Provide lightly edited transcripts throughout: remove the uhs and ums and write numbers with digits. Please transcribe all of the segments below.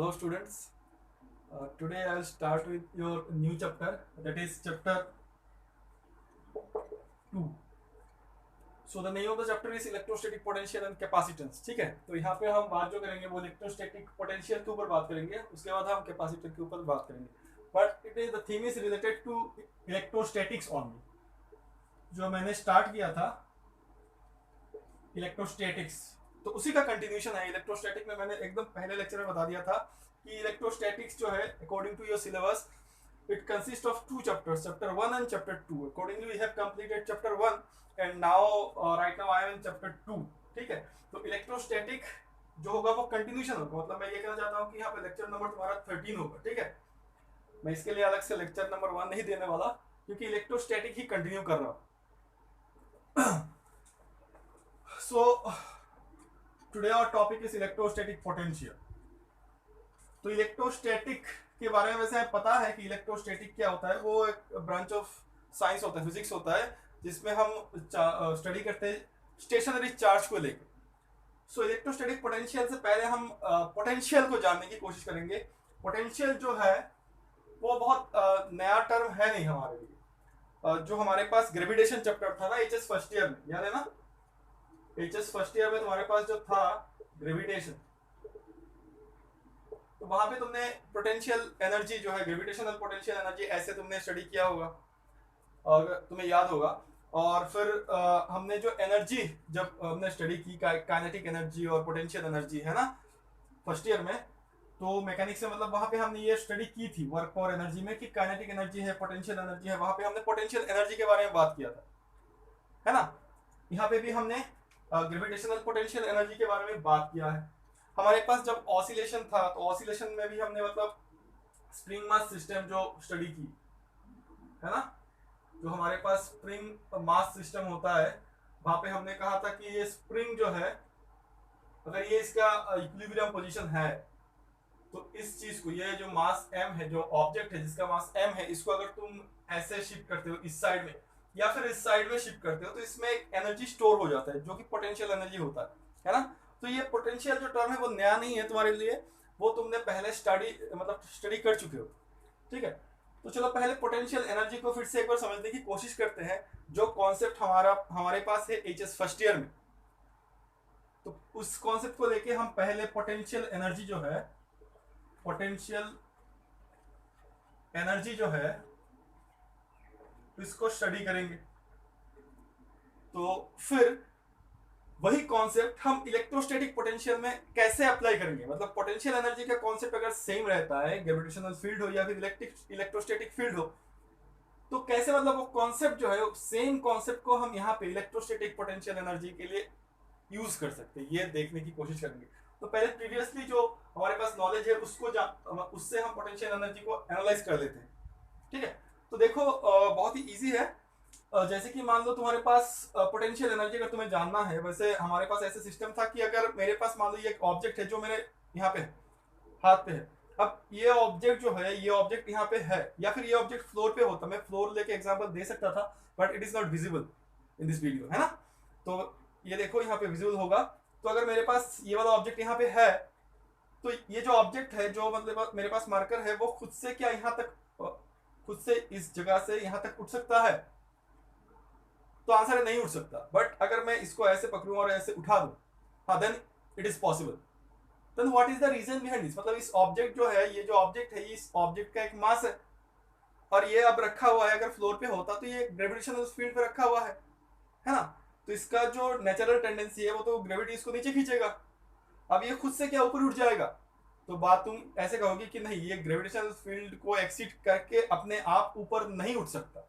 Hello students, today I will start with your new chapter, that is chapter 2. So the name of the chapter is electrostatic potential and capacitance. ठीक है, तो यहाँ पे हम बात जो करेंगे वो इलेक्ट्रोस्टैटिक पोटेंशियल के ऊपर बात करेंगे, उसके बाद हम कैपेसिटर के ऊपर बात करेंगे, but it is the theme is related to electrostatics only. जो मैंने स्टार्ट किया था इलेक्ट्रोस्टैटिक्स, तो उसी का कंटिन्यूशन है. इलेक्ट्रोस्टैटिक में मैंने एकदम पहले लेक्चर में बता दिया था कि इलेक्ट्रोस्टैटिक्स जो है according to your syllabus it consists of two chapters, chapter 1 and chapter 2. Accordingly we have completed chapter 1 and now right now I am in chapter 2. ठीक है, तो इलेक्ट्रोस्टैटिक जो होगा वो कंटिन्यूशन होगा. मतलब मैं ये कहना चाहता हूँ कि यहाँ पे लेक्चर नंबर तुम्हारा 13 होगा. ठीक है, मैं इसके लिए अलग से लेक्चर नंबर 1 नहीं देने वाला क्योंकि इलेक्ट्रोस्टैटिक ही कंटिन्यू कर रहा हूँ. So today our topic is electrostatic potential. तो इलेक्ट्रोस्टैटिक के बारे में वैसे पता है कि इलेक्ट्रोस्टैटिक क्या होता है. वो एक ब्रांच ऑफ साइंस होता है, फिजिक्स होता है, जिसमें हम स्टडी करते हैं स्टेशनरी चार्ज को लेकर. सो इलेक्ट्रोस्टैटिक पोटेंशियल से पहले हम पोटेंशियल को जानने की कोशिश करेंगे. पोटेंशियल जो है वो बहुत नया टर्म है नहीं हमारे लिए. जो हमारे पास ग्रेविटेशन चैप्टर था ना एचएस फर्स्ट ईयर में, याद है ना, एचएस फर्स्ट ईयर में तुम्हारे पास जो था ग्रेविटेशन, तो वहां पे तुमने पोटेंशियल एनर्जी जो है ग्रेविटेशनल पोटेंशियल एनर्जी ऐसे तुमने स्टडी किया होगा और तुम्हें याद होगा. और फिर हमने जो एनर्जी जब हमने स्टडी की काइनेटिक एनर्जी और पोटेंशियल एनर्जी है ना फर्स्ट ईयर में, तो मैकेनिक्स में मतलब वहां पे हमने ये स्टडी की थी वर्क और एनर्जी में कि काइनेटिक एनर्जी है, पोटेंशियल एनर्जी है. वहां पे हमने पोटेंशियल एनर्जी के बारे में बात किया था, है ना. यहाँ पे भी हमने ग्रेविटेशनल पोटेंशियल एनर्जी के बारे में बात किया है. हमारे पास जब ऑसिलेशन था तो ऑसिलेशन में भी हमने मतलब स्प्रिंग मास सिस्टम जो स्टडी की है ना, जो हमारे पास स्प्रिंग मास सिस्टम होता है, वहां पे हमने कहा था कि ये स्प्रिंग जो है अगर ये इसका इक्विलिब्रियम पोजीशन है तो इस चीज को, ये जो मास m है, जो ऑब्जेक्ट है जिसका मास m है, इसको अगर तुम ऐसे शिफ्ट करते हो इस साइड में या फिर इस साइड में शिफ्ट करते हो तो इसमें एक एनर्जी स्टोर हो जाता है जो कि पोटेंशियल एनर्जी होता है ना. तो ये पोटेंशियल जो टर्म है वो नया नहीं है तुम्हारे लिए, वो तुमने पहले स्टडी कर चुके हो. ठीक है, तो चलो पहले पोटेंशियल एनर्जी को फिर से एक बार समझने की कोशिश करते हैं. जो कॉन्सेप्ट हमारे पास है एचएस फर्स्ट ईयर में, तो उस कॉन्सेप्ट को लेके हम पहले पोटेंशियल एनर्जी जो है इसको स्टडी करेंगे. तो फिर वही कॉन्सेप्ट हम इलेक्ट्रोस्टैटिक पोटेंशियल में कैसे अप्लाई करेंगे. मतलब पोटेंशियल एनर्जी का कॉन्सेप्ट अगर सेम रहता है, ग्रेविटेशनल फील्ड हो या फिर इलेक्ट्रोस्टैटिक फील्ड हो, तो कैसे मतलब वो कॉन्सेप्ट जो है सेम कॉन्सेप्ट को हम यहाँ पे इलेक्ट्रोस्टैटिक पोटेंशियल एनर्जी के लिए यूज कर सकते हैं, ये देखने की कोशिश करेंगे. तो पहले प्रीवियसली जो हमारे पास नॉलेज है उससे हम पोटेंशियल एनर्जी को एनालाइज कर लेते हैं. ठीक है, तो देखो बहुत ही इजी है. जैसे कि मान लो तुम्हारे पास पोटेंशियल एनर्जी अगर तुम्हें जानना है, वैसे हमारे पास ऐसे सिस्टम था कि अगर मेरे पास मान लो ये एक ऑब्जेक्ट है जो मेरे यहाँ पे हाथ पे है. अब ये ऑब्जेक्ट जो है, ये ऑब्जेक्ट यहाँ पे है या फिर ये ऑब्जेक्ट फ्लोर पे होता, मैं फ्लोर लेके एग्जांपल दे सकता था but it is not visible in this video, है ना. तो ये देखो यहाँ पे विजिबल होगा. तो अगर मेरे पास ये वाला ऑब्जेक्ट यहाँ पे है, तो ये जो ऑब्जेक्ट है जो मतलब मेरे पास मार्कर है, वो खुद से क्या यहाँ तक, खुद से इस जगह से यहाँ तक उठ सकता है? तो आंसर है नहीं उठ सकता. बट अगर मैं इसको ऐसे पकड़ूं और ऐसे उठा दूं, हाँ, then it is possible. Then what is the reason behind this. मतलब इस ऑब्जेक्ट जो है, ये जो ऑब्जेक्ट है, इस ऑब्जेक्ट का एक मास है और ये अब रखा हुआ है. अगर फ्लोर पे होता तो ये ग्रेविटेशनल फील्ड पे रखा हुआ है ना. तो इसका जो नेचुरल टेंडेंसी है वो तो ग्रेविटी इसको नीचे खींचेगा. अब ये खुद से क्या ऊपर उठ जाएगा, तो बात तुम ऐसे कहोगे कि नहीं, ये ग्रेविटेशनल फील्ड को एक्सीड करके अपने आप ऊपर नहीं उठ सकता.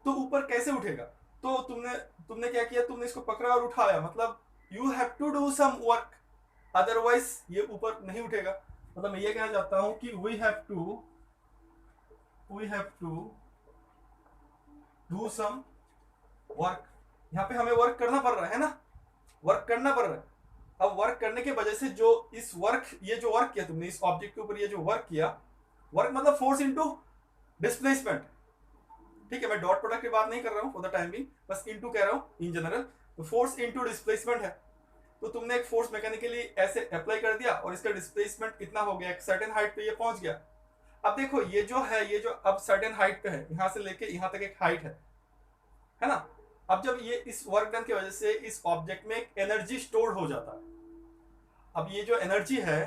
तो ऊपर कैसे उठेगा? तो तुमने क्या किया, तुमने इसको पकड़ा और उठाया. मतलब you have to do some work, otherwise ये ऊपर नहीं उठेगा. मतलब मैं ये कहना चाहता हूं कि we have to do some work. यहाँ पे हमें वर्क करना पड़ रहा है ना, वर्क करना पड़ रहा है. अब वर्क करने के वजह से जो ये जो वर्क किया तुमने इस ऑब्जेक्ट के ऊपर, ये जो वर्क किया, वर्क मतलब फोर्स इनटू डिस्प्लेसमेंट. ठीक है, मैं डॉट प्रोडक्ट की बात नहीं कर रहा हूं फॉर द टाइम बिंग, बस इनटू कह रहा हूं इन जनरल. तो फोर्स इनटू डिस्प्लेसमेंट है. तो तुमने एक फोर्स मैकेनिकली ऐसे अप्लाई कर दिया और इसका डिस्प्लेसमेंट इतना हो गया, एक सर्टेन हाइट पे ये पहुंच गया। अब देखो ये जो है, ये जो अब सर्टेन हाइट पे है, यहां से लेके यहां तक एक हाइट है ना। अब जब ये इस वर्क डन की वजह से इस ऑब्जेक्ट में एक एनर्जी स्टोर हो जाता है। अब ये जो एनर्जी है,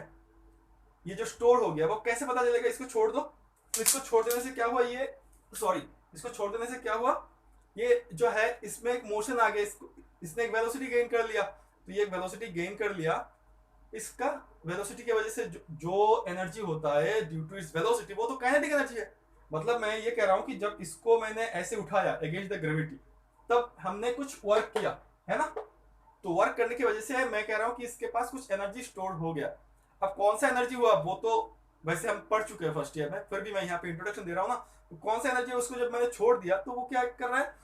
ये जो स्टोर हो गया, वो कैसे पता चलेगा? इसको छोड़ दो, तो इसको छोड़ देने से क्या हुआ, ये सॉरी, इसको छोड़ देने से क्या हुआ, ये जो है इसमें एक मोशन आ गया, इसको इसने एक वेलोसिटी गेन कर लिया। तो ये एक वेलोसिटी गेन कर लिया, इसका वेलोसिटी की वजह से जो एनर्जी होता है ड्यू टू इट्स वेलोसिटी, वो तो काइनेटिक एनर्जी है। मतलब मैं ये कह रहा हूं कि जब इसको मैंने ऐसे उठाया अगेंस्ट द ग्रेविटी, तब हमने कुछ वर्क किया, है ना। तो वर्क करने की वजह से मैं कह रहा हूं कि इसके पास कुछ एनर्जी स्टोर हो गया। अब कौन सा एनर्जी हुआ वो तो वैसे हम पढ़ चुके हैं फर्स्ट ईयर में, फिर भी मैं यहाँ पे इंट्रोडक्शन दे रहा हूँ ना। तो कौन सा एनर्जी है, उसको जब मैंने छोड़ दिया तो वो क्या कर रहा है,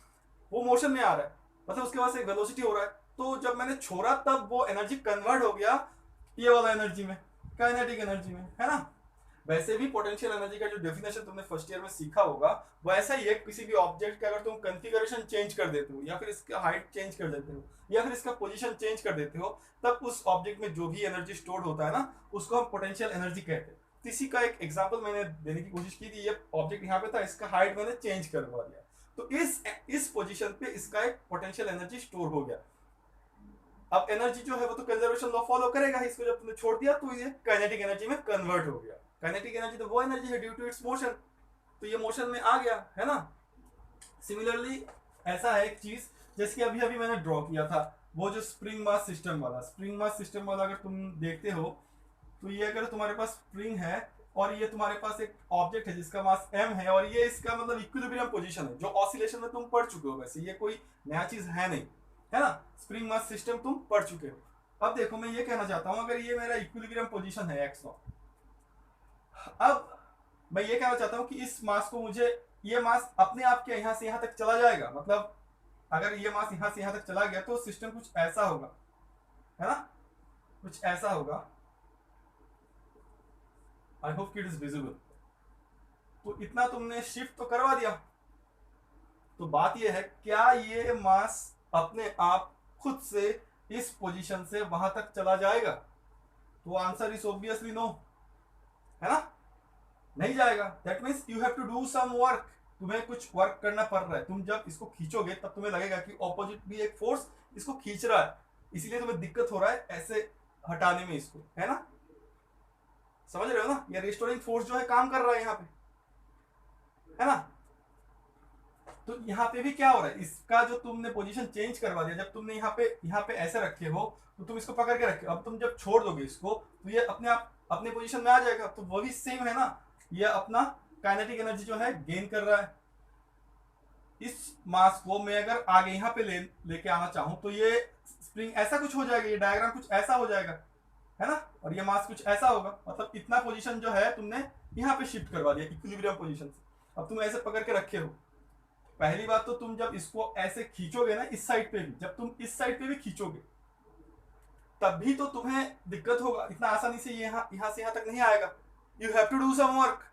वो मोशन में आ रहा है, मतलब उसके पास एक वेलोसिटी हो रहा है। तो जब मैंने छोड़ा तब वो एनर्जी कन्वर्ट हो गया ये वाला एनर्जी में, काइनेटिक एनर्जी में, है ना। वैसे भी पोटेंशियल एनर्जी का जो डेफिनेशन तुमने फर्स्ट ईयर में सीखा होगा वैसा ही है। किसी भी ऑब्जेक्ट का अगर तुम कॉन्फ़िगरेशन चेंज कर देते हो, या फिर इसका हाइट चेंज कर देते हो, या फिर इसका पोजीशन चेंज कर देते हो, तब उस ऑब्जेक्ट में जो भी एनर्जी स्टोर्ड होता है ना, उसको हम पोटेंशियल एनर्जी कहते हैं। तो इसी का एक एग्जांपल मैंने देने की कोशिश की थी। ये ऑब्जेक्ट यहाँ पे था, इसका हाइट मैंने चेंज करवा दिया, तो इस पोजीशन पे इसका एक पोटेंशियल एनर्जी स्टोर हो गया। अब एनर्जी जो है वो तो कंजर्वेशन लॉ फॉलो करेगा, इसको जब तुमने छोड़ दिया तो ये काइनेटिक एनर्जी में कन्वर्ट हो गया। काइनेटिक एनर्जी तो वो एनर्जी है ड्यू टू इट्स मोशन, तो ये मोशन में आ गया, है ना। सिमिलरली ऐसा है एक चीज, जैसे कि अभी अभी मैंने ड्रॉ किया था, वो जो स्प्रिंग मास सिस्टम वाला, स्प्रिंग मास सिस्टम वाला अगर तुम देखते हो, तो ये अगर तुम्हारे पास स्प्रिंग है और ये तुम्हारे पास एक ऑब्जेक्ट है जिसका मास m है, और ये इसका मतलब इक्विलिब्रियम पोजीशन है, जो ऑसिलेशन में तुम पढ़ चुके हो, वैसे ये कोई नया चीज है नहीं, है ना। स्प्रिंग मास सिस्टम तुम पढ़ चुके हो। अब देखो मैं ये कहना चाहता हूं, अगर ये मेरा इक्विलिब्रियम पोजीशन है x0, अब मैं ये कहना चाहता हूं कि इस मास को मुझे, ये मास अपने आप के यहां से यहां तक चला जाएगा, मतलब अगर ये मास यहां से यहां तक चला गया तो सिस्टम कुछ ऐसा होगा, है ना, कुछ ऐसा होगा। I hope it is visible. तो इतना तुमने शिफ्ट तो करवा दिया, तो बात ये है क्या ये मास अपने आप खुद से इस पोजीशन से वहां तक चला जाएगा? तो आंसर इज ऑब्वियसली नो, है ना, नहीं जाएगा। That means you have to do some work, तुम्हें कुछ वर्क करना पड़ रहा है। तुम जब इसको खींचोगे तब तुम्हें लगेगा कि ऑपोजिट भी एक फोर्स इसको खींच रहा है, इसीलिए तुम्हें दिक्कत हो रहा है ऐसे हटाने में इसको, है ना। समझ रहे हो ना, ये रिस्टोरिंग फोर्स जो है काम कर रहा है यहाँ पे, है ना। तो यहाँ पे भी क्या हो रहा है, इसका जो तुमने पोजीशन चेंज करवा दिया, जब तुमने यहाँ पे ऐसे रखे हो तो तुम इसको पकड़ के रखे हो, अब तुम जब छोड़ दोगे इसको तो ये अपने आप अपने पोजीशन में आ जाएगा। तो वो भी सेम है ना, ये अपना काइनेटिक एनर्जी जो है गेन कर रहा है। इस मास को मैं अगर आगे यहाँ पे लेके आना चाहूं तो ये स्प्रिंग ऐसा कुछ हो जाएगा, ये डायग्राम कुछ ऐसा हो जाएगा, है ना, और ये मास कुछ ऐसा होगा। मतलब इतना पोजीशन जो है तुमने यहाँ पे शिफ्ट करवा दिया इक्विलिब्रियम पोजीशन से, अब तुम ऐसे पकड़ के रखे हो। पहली बात तो तुम जब इसको ऐसे खींचोगे ना इस साइड पे भी, जब तुम इस साइड पे भी खींचोगे तब भी तो तुम्हें दिक्कत होगा, इतना आसानी से ये यहाँ से यहाँ तक नहीं आएगा। You have to do some work,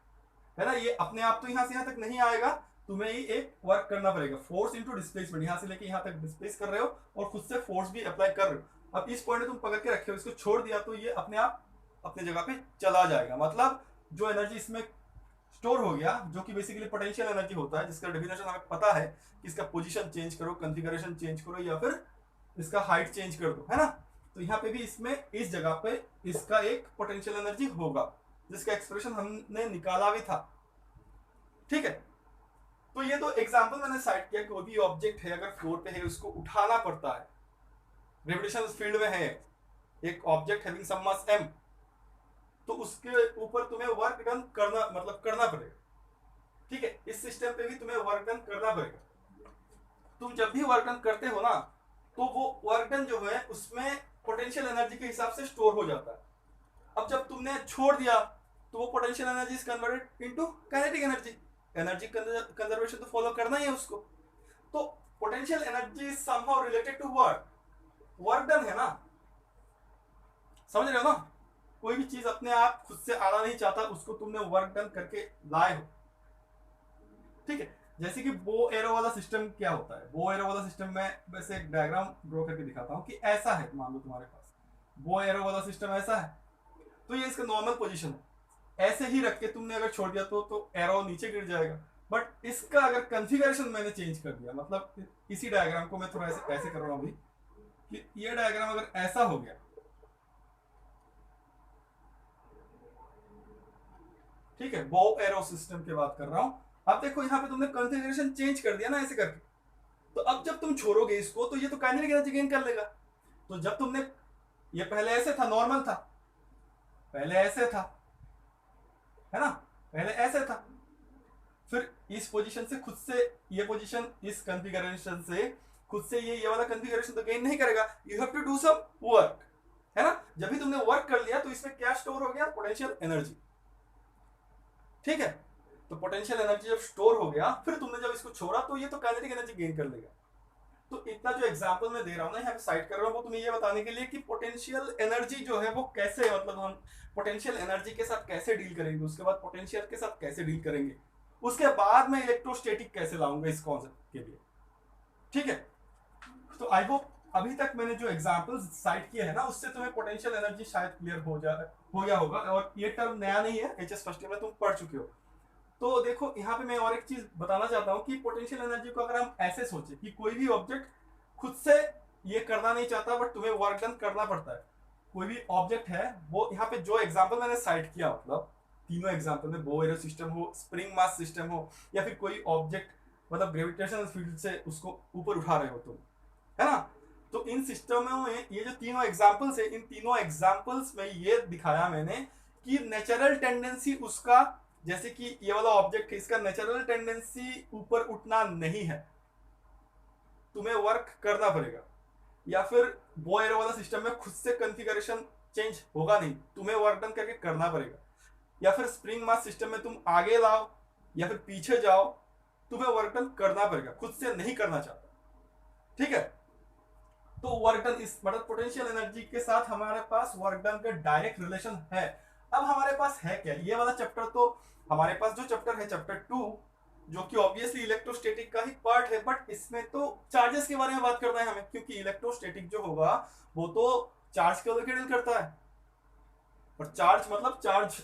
है ना, ये अपने आप तो यहाँ से यहाँ तक नहीं आएगा, तुम्हें ही एक वर्क करना पड़ेगा। फोर्स इंटू डिस्प्लेसमेंट, यहाँ से लेके यहाँ तक डिस्प्लेस कर रहे हो और खुद से फोर्स भी अप्लाई कर रहे हो। अब इस पॉइंट में तुम पकड़ के रखे हो, इसको छोड़ दिया तो ये अपने आप अपने जगह पे चला जाएगा। मतलब जो एनर्जी इसमें स्टोर हो गया, जो कि बेसिकली पोटेंशियल एनर्जी होता है, जिसका डेफिनेशन हमें पता है कि इसका पोजीशन चेंज करो, कॉन्फ़िगरेशन चेंज करो, या फिर इसका हाइट चेंज कर दो, है ना। तो यहाँ पे भी इसमें इस जगह पे इसका एक पोटेंशियल एनर्जी होगा, जिसका एक्सप्रेशन हमने निकाला भी था, ठीक है। तो ये तो एग्जांपल मैंने साइड किया, कोई भी ऑब्जेक्ट है अगर फ्लोर पे है उसको उठाना पड़ता है, ग्रेविटेशनल फील्ड में है एक ऑब्जेक्ट हैविंग सम मास m, तो उसके ऊपर तुम्हें वर्क डन करना, मतलब करना पड़ेगा, ठीक है। इस सिस्टम पे भी तुम्हें वर्क डन करना पड़ेगा। तुम जब भी वर्क डन करते हो ना, तो वो वर्क डन जो है उसमें पोटेंशियल एनर्जी के हिसाब से स्टोर हो जाता है। अब जब तुमने छोड़ दिया तो वो potential energy is converted into kinetic energy, energy conservation तो फॉलो करना ही है उसको। तो potential energy is somehow related to work, work done है ना, समझ रहे हो ना। कोई भी चीज अपने आप खुद से आना नहीं चाहता, उसको तुमने वर्क डन करके लाए हो, ठीक है। जैसे कि बो एरो वाला सिस्टम क्या होता है, बो एरो वाला सिस्टम में वैसे एक डायग्राम ड्रॉ करके दिखाता हूँ कि ऐसा है, मान लो तुम्हारे पास वो एरो वाला सिस्टम ऐसा है, तो ये इसका नॉर्मल पोजीशन है। ऐसे ही रख के तुमने अगर छोड़ दिया तो एरो नीचे गिर जाएगा। बट इसका अगर कॉन्फ़िगरेशन मैंने चेंज कर दिया, मतलब इसी डायग्राम को मैं थोड़ा ऐसे ऐसे कर रहा हूँ अभी, कि ये डायग्राम अगर ऐसा हो गया, ठीक है, बो एरो सिस्टम की बात कर रहा हूँ। अब देखो यहाँ पे तुमने कॉन्फ़िगरेशन चेंज कर दिया ना ऐसे करके, तो अब जब तुम छोड़ोगे इसको तो ये तो काइनेटिक एनर्जी गेन कर लेगा। तो जब तुमने, ये पहले ऐसे था, नॉर्मल था, पहले ऐसे था, है ना, पहले ऐसे था, फिर इस पोजीशन से खुद से ये पोजीशन, इस कॉन्फ़िगरेशन से खुद से ये वाला कॉन्फ़िगरेशन तो गेन नहीं करेगा। You have to do some work, है ना। जब भी तुमने वर्क कर लिया तो इसमें क्या स्टोर हो गया, पोटेंशियल एनर्जी, ठीक है। तो पोटेंशियल एनर्जी जब स्टोर हो गया, फिर तुमने जब इसको छोड़ा तो ये तो काइनेटिक एनर्जी गेन कर लेगा। तो इतना जो एग्जांपल मैं दे रहा हूँ ना, यहाँ पे साइड कर रहा हूँ, वो तुम्हें ये बताने के लिए कि पोटेंशियल एनर्जी जो है वो कैसे, मतलब हम पोटेंशियल एनर्जी के साथ कैसे डील करेंगे, उसके बाद पोटेंशियल के साथ कैसे डील करेंगे, उसके बाद मैं इलेक्ट्रोस्टैटिक कैसे लाऊंगा इस कॉन्सेप्ट के लिए, ठीक है। तो आई होप अभी तक मैंने जो एग्जांपल्स साइड किए हैं ना, उससे तुम्हें पोटेंशियल एनर्जी शायद क्लियर हो गया होगा। और ये टर्म नया नहीं है, एचएस फर्स्ट ईयर में तुम पढ़ चुके हो। तो देखो यहाँ पे मैं और एक चीज बताना चाहता हूँ कि पोटेंशियल एनर्जी को अगर हम ऐसे सोचे कि कोई भी ऑब्जेक्ट खुद से ये करना नहीं चाहता, बट तुम्हें वर्क डन करना पड़ता है। कोई भी ऑब्जेक्ट है, वो यहाँ पे जो एग्जांपल मैंने साइड किया, मतलब तीनों एग्जांपल में बो एरो सिस्टम हो, स्प्रिंग मास सिस्टम हो, या फिर कोई ऑब्जेक्ट मतलब ग्रेविटेशनल फील्ड से उसको ऊपर उठा रहे हो तुम, है ना। तो इन सिस्टमों में ये जो तीनों एग्जांपल्स है, इन तीनों एग्जांपल्स में ये दिखाया मैंने कि नेचुरल टेंडेंसी उसका, जैसे कि ये वाला ऑब्जेक्ट है, इसका नेचुरल टेंडेंसी ऊपर उठना नहीं है, तुम्हें वर्क करना पड़ेगा। या फिर बो एरो वाला सिस्टम में खुद से कॉन्फ़िगरेशन चेंज होगा नहीं, तुम्हें वर्क डन करके करना पड़ेगा। या फिर स्प्रिंग मास सिस्टम में तुम आगे लाओ या फिर पीछे जाओ, तुम्हें वर्क डन करना पड़ेगा, खुद से नहीं करना चाहता, ठीक है। तो वर्क डन इस मतलब पोटेंशियल एनर्जी के साथ हमारे पास वर्क डन का डायरेक्ट रिलेशन है। अब हमारे पास है क्या, ये वाला चैप्टर, तो हमारे पास जो चैप्टर है चैप्टर 2, जो कि ऑब्वियसली इलेक्ट्रोस्टैटिक का ही पार्ट है, बट इसमें तो चार्जेस के बारे में बात करना है हमें, क्योंकि इलेक्ट्रोस्टैटिक जो होगा वो तो चार्ज के वजह डील करता है। और चार्ज मतलब charge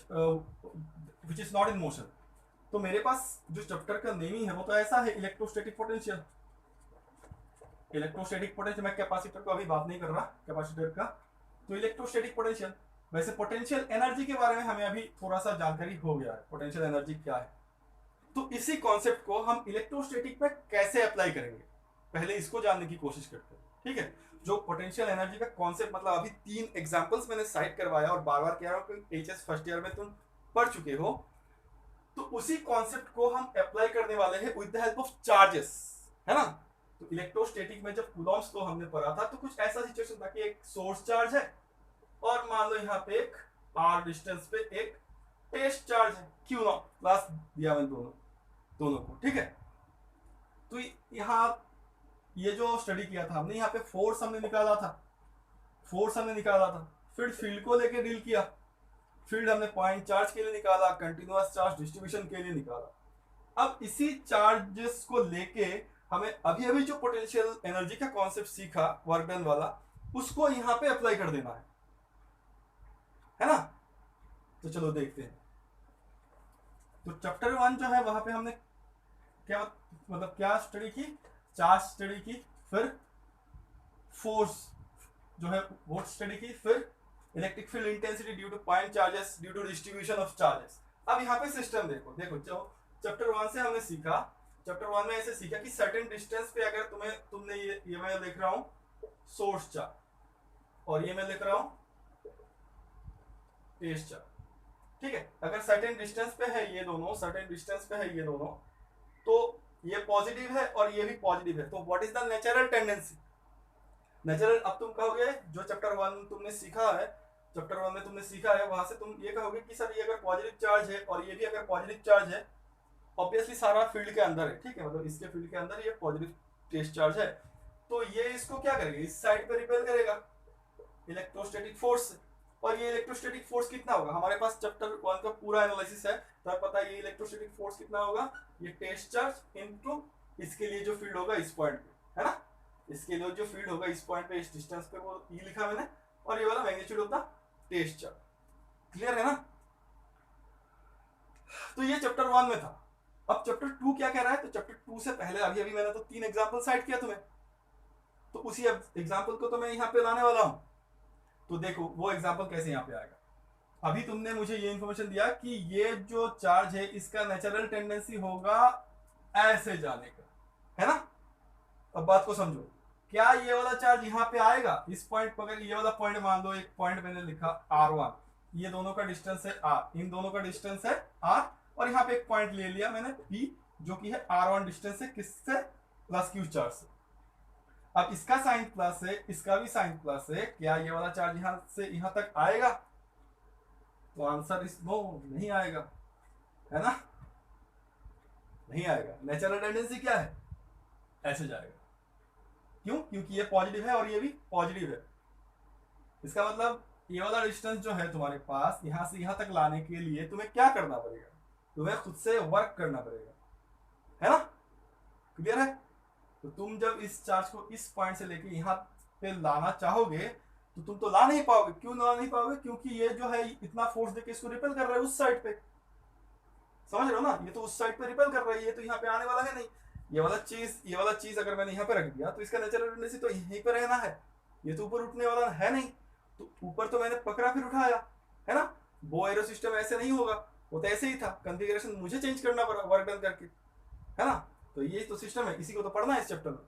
which is not in motion. तो मेरे पास जो चैप्टर का नेम ही है वो तो ऐसा है, इलेक्ट्रोस्टैटिक पोटेंशियल। इलेक्ट्रोस्टैटिक पोटेंशियल, मैं कैपेसिटर को अभी बात नहीं कर रहा, कैपेसिटर का। तो इलेक्ट्रोस्टैटिक पोटेंशियल, वैसे पोटेंशियल एनर्जी के बारे में हमें अभी थोड़ा सा जानकारी हो गया है, पोटेंशियल एनर्जी क्या है। तो इसी कॉन्सेप्ट को हम इलेक्ट्रोस्टैटिक पे कैसे अप्लाई करेंगे, पहले इसको जानने की कोशिश करते हैं, ठीक है। जो पोटेंशियल एनर्जी का कॉन्सेप्ट, मतलब अभी 3 एग्जांपल्स मैंने साइड करवाया और बार बार कह रहा हूँ कि एचएस फर्स्ट ईयर में तुम पढ़ चुके हो। तो उसी कॉन्सेप्ट को हम अप्लाई करने वाले हैं with the help of charges, है ना। तो इलेक्ट्रोस्टैटिक में जब कूलॉम्स को हमने पढ़ा था, तो कुछ ऐसा सिचुएशन था कि एक सोर्स चार्ज है और मान लो यहाँ पे एक आर डिस्टेंस पे एक टेस्ट चार्ज है, क्यू नॉट, क्लास दिया मैंने दोनों को, ठीक है। तो यहाँ ये जो स्टडी किया था हमने, यहाँ पे फोर्स हमने निकाला था, फिर फील्ड को लेके डील किया, फील्ड हमने पॉइंट चार्ज के लिए निकाला, कंटिन्यूअस चार्ज डिस्ट्रीब्यूशन के लिए निकाला। अब इसी चार्जेस को लेके हमें अभी अभी जो पोटेंशियल एनर्जी का कॉन्सेप्ट सीखा वर्क डन वाला, उसको यहाँ पे अप्लाई कर देना है ना। तो चलो देखते हैं। तो चैप्टर 1 जो है वहां पे हमने क्या मतलब क्या स्टडी की, चार्ज स्टडी की, फिर फोर्स जो है वो स्टडी की, फिर electric field intensity due to point charges due to distribution of charges. अब यहाँ पे सिस्टम देखो जो चैप्टर 1 से हमने सीखा, चैप्टर 1 में ऐसे सीखा कि सर्टेन डिस्टेंस पे अगर तुमने ये मैं लिख रहा हूँ सोर्स चार्ज और ये मैं लिख रहा हूँ टेस्ट चार्ज, ठीक है। अगर सर्टेन डिस्टेंस पे है ये दोनों, तो ये पॉजिटिव है और ये भी पॉजिटिव है, तो what is the natural tendency, natural. अब तुम कहोगे जो चैप्टर 1 तुमने सीखा है, चैप्टर 1 में तुमने सीखा है, वहां से तुम ये कहोगे कि सर ये अगर पॉजिटिव चार्ज है और ये भी अगर पॉजिटिव चार्ज है, ऑब्वियसली सारा फील्ड के अंदर है, ठीक है, मतलब इसके फील्ड के अंदर ये पॉजिटिव टेस्ट चार्ज है, तो ये इसको क्या करेगा, इस साइड पे रिपेल करेगा इलेक्ट्रोस्टैटिक फोर्स से। और ये इलेक्ट्रोस्टैटिक फोर्स कितना होगा, हमारे पास चैप्टर 1 का पूरा एनालिसिस है, तो पता है ये इलेक्ट्रोस्टैटिक फोर्स कितना होगा, ये टेस्ट चार्ज इनटू इसके लिए जो फील्ड होगा इस पॉइंट पे, है ना, इसके लिए जो फील्ड होगा इस पॉइंट पे, इस डिस्टेंस पे, वो ई लिखा मैंने, और ये वाला magnitude of the test charge. Clear है ना? तो ये चैप्टर 1 में था। अब चैप्टर 2 क्या कह रहा है? तो चैप्टर 2 से पहले अभी अभी मैंने तो 3 एग्जांपल साइड किया तुम्हें, तो उसी एग्जांपल को तो मैं यहाँ पे लाने वाला हूँ। तो देखो वो एग्जांपल कैसे यहाँ पे आएगा। अभी तुमने मुझे ये इंफॉर्मेशन दिया कि ये जो चार्ज है इसका नेचुरल टेंडेंसी होगा ऐसे जाने का, है ना? अब बात को समझो, क्या ये वाला चार्ज यहाँ पे आएगा इस पॉइंट पर? अगर ये वाला पॉइंट मान लो, एक पॉइंट मैंने लिखा R1, ये दोनों का डिस्टेंस है R, इन दोनों का डिस्टेंस है R, और यहाँ पे एक पॉइंट ले लिया मैंने P जो कि है R1 डिस्टेंस है किससे? प्लस Q चार्ज से। अब इसका साइन प्लस है, इसका भी साइन प्लस है, क्या ये वाला चार्ज यहाँ से यहाँ तक आएगा? तो आंसर इज नो, नहीं आएगा, है ना? नहीं आएगा। नेचुरल टेंडेंसी क्या है? ऐसे जाएगा। क्यों? क्योंकि ये पॉजिटिव है और ये भी पॉजिटिव है। इसका मतलब ये वाला डिस्टेंस जो है तुम्हारे पास, यहां से यहां तक लाने के लिए तुम्हें क्या करना पड़ेगा? तुम्हें खुद से वर्क करना पड़ेगा, है ना? क्लियर है? तो तुम जब इस चार्ज को इस पॉइंट से लेके यहाँ पे लाना चाहोगे तो तुम तो ला नहीं पाओगे। क्यों ला नहीं पाओगे? क्योंकि ये जो है इतना फोर्स देके इसको रिपेल कर रहा है उस साइड पे। समझ रहे हो ना? ये तो उस साइड पे रिपेल कर रहा है, ये तो यहाँ पे आने वाला है नहीं। ये वाला चीज अगर मैंने यहाँ पे रख दिया तो इसका नेचुरल टेंडेंसी तो यहीं पे रहना है, ये तो ऊपर उठने वाला है नहीं। तो ऊपर तो मैंने पकड़ा फिर उठाया, है ना? बो एरो सिस्टम ऐसे नहीं होगा, वो तो ऐसे ही था। कॉन्फ़िगरेशन मुझे चेंज करना पड़ा वर्क डन करके, है ना? तो ये तो सिस्टम है, इसी को तो पढ़ना है इस चैप्टर में,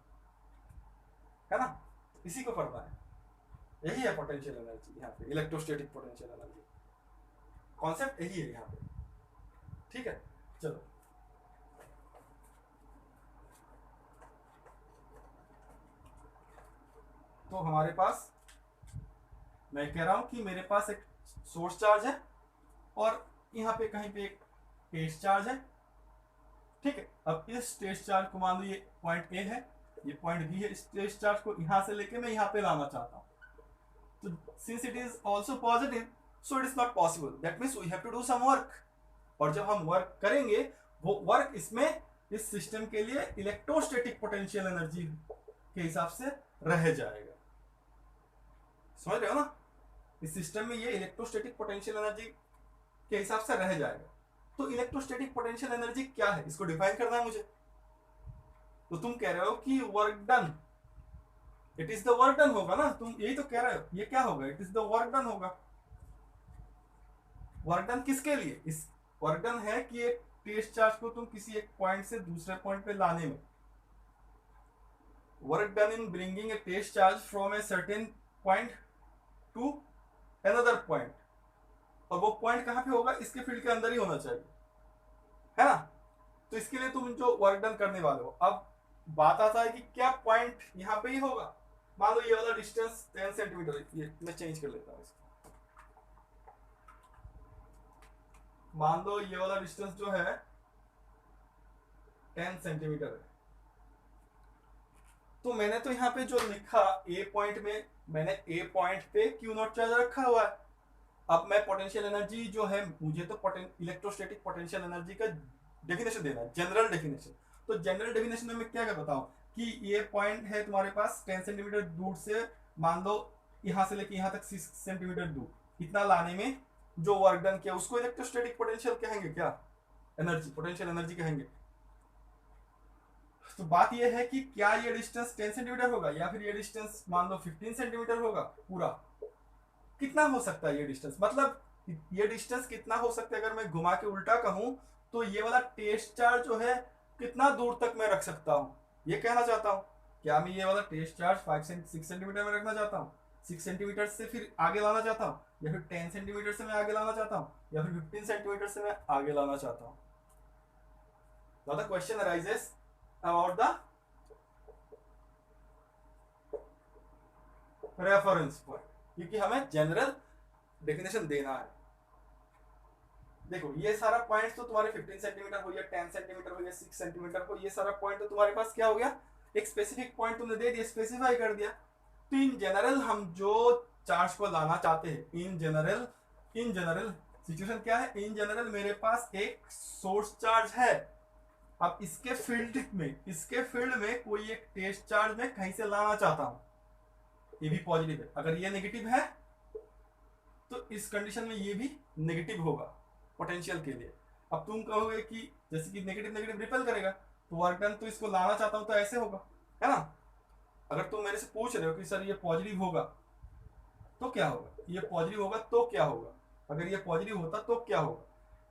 है ना? इसी को पढ़ना है। यही है पोटेंशियल एनर्जी यहाँ पे, इलेक्ट्रोस्टैटिक पोटेंशियल एनर्जी। कॉन्सेप्ट यही है यहाँ पे, ठीक है? चलो तो हमारे पास, मैं कह रहा हूं कि मेरे पास एक सोर्स चार्ज है और यहाँ पे कहीं पे एक टेस्ट चार्ज है, ठीक है? अब इस टेस्ट चार्ज को मान लो ये पॉइंट ए है, ये पॉइंट बी है। इस टेस्ट चार्ज को यहाँ से लेके मैं यहाँ पे लाना चाहता हूँ। तो since it is also positive so it is not possible, that means we have to do some work. और जब हम वर्क करेंगे वो वर्क इसमें इस सिस्टम के लिए इलेक्ट्रोस्टैटिक पोटेंशियल एनर्जी के हिसाब से रह जाएगा। समझ रहे हो ना? इस सिस्टम में ये इलेक्ट्रोस्टैटिक पोटेंशियल एनर्जी के हिसाब से रह जाएगा। तो इलेक्ट्रोस्टैटिक पोटेंशियल एनर्जी क्या है, इसको डिफाइन करना है मुझे। तो तुम कह रहे हो कि work done, it is the work done होगा ना? तुम यही तो कह रहे हो। ये क्या होगा? It is the work done होगा। वर्क डन किसके लिए? इस वर्क डन है कि एक टेस्ट चार्ज को तुम किसी एक पॉइंट से दूसरे पॉइंट पे लाने में। Work done in bringing a test charge from a certain point to another point. और वो पॉइंट कहां पे होगा? इसके फील्ड के अंदर ही होना चाहिए, है ना? तो इसके लिए तुम जो वर्क डन करने वाले हो, अब बात आता है कि क्या पॉइंट यहाँ पे ही होगा? मान लो ये वाला डिस्टेंस 10 सेंटीमीटर, ये मैं चेंज कर लेता हूँ इसको। मान लो ये वाला डिस्टेंस जो है 10 सेंटीमीटर है। तो मैंने तो यहाँ पे जो लिखा ए पॉइंट में, मैंने ए पॉइंट पे क्यू नॉट चार्ज रखा हुआ है। अब मैं पोटेंशियल एनर्जी जो है, मुझे तो इलेक्ट्रोस्टैटिक पोटेंशियल एनर्जी का डेफिनेशन देना है, जनरल डेफिनेशन। तो जनरल डेफिनेशन में मैं क्या बताऊं कि ये पॉइंट है तुम्हारे पास 10 सेंटीमीटर दूर से, मान लो यहां से लेके यहां तक 6 सेंटीमीटर दूर, इतना लाने में जो वर्क डन किया उसको इलेक्ट्रोस्टैटिक पोटेंशियल कहेंगे, क्या एनर्जी, पोटेंशियल एनर्जी कहेंगे। तो बात यह है कि क्या ये डिस्टेंस 10 सेंटीमीटर होगा या फिर ये डिस्टेंस मान लो 15 सेंटीमीटर होगा। पूरा कितना हो सकता है ये डिस्टेंस? मतलब ये डिस्टेंस कितना हो सकता है? अगर मैं घुमा के उल्टा कहूं तो ये वाला टेस्ट चार्ज जो है कितना दूर तक मैं रख सकता हूं, ये कहना चाहता हूं। क्या मैं ये वाला टेस्ट चार्ज 6 सेंटीमीटर में रखना चाहता हूं, 6 सेंटीमीटर से फिर आगे लाना चाहता हूं, या फिर 10 सेंटीमीटर से मैं आगे लाना चाहता हूं, या फिर 15 सेंटीमीटर से मैं आगे लाना चाहता हूं? Now the question arises about the reference point, क्योंकि हमें जनरल डेफिनेशन देना है। देखो ये सारा पॉइंट तो तुम्हारे 15 सेंटीमीटर हो या 10 सेंटीमीटर हो या 6 सेंटीमीटर हो, ये सारा पॉइंट तो तुम्हारे पास क्या हो गया? एक स्पेसिफिक पॉइंट तुमने दे दिया, स्पेसिफाई कर दिया। तो इन जनरल हम जो चार्ज को लाना चाहते हैं, इन जनरल सिचुएशन क्या है? इन जनरल मेरे पास एक सोर्स चार्ज है। अब इसके फील्ड में कोई एक टेस्ट चार्ज में कहीं से लाना चाहता हूं, ये भी पॉजिटिव है। अगर ये नेगेटिव है इस कंडीशन में ये भी नेगेटिव होगा पोटेंशियल के लिए। अब तुम कहोगे कि जैसे कि नेगेटिव नेगेटिव रिपेल करेगा, तो वर्क डन तो इसको लाना चाहता हूं तो ऐसे होगा, है ना। अगर तुम मेरे से पूछ रहे हो कि सर ये पॉजिटिव होगा तो क्या होगा, ये पॉजिटिव होगा तो क्या होगा, अगर ये पॉजिटिव होता तो क्या होगा,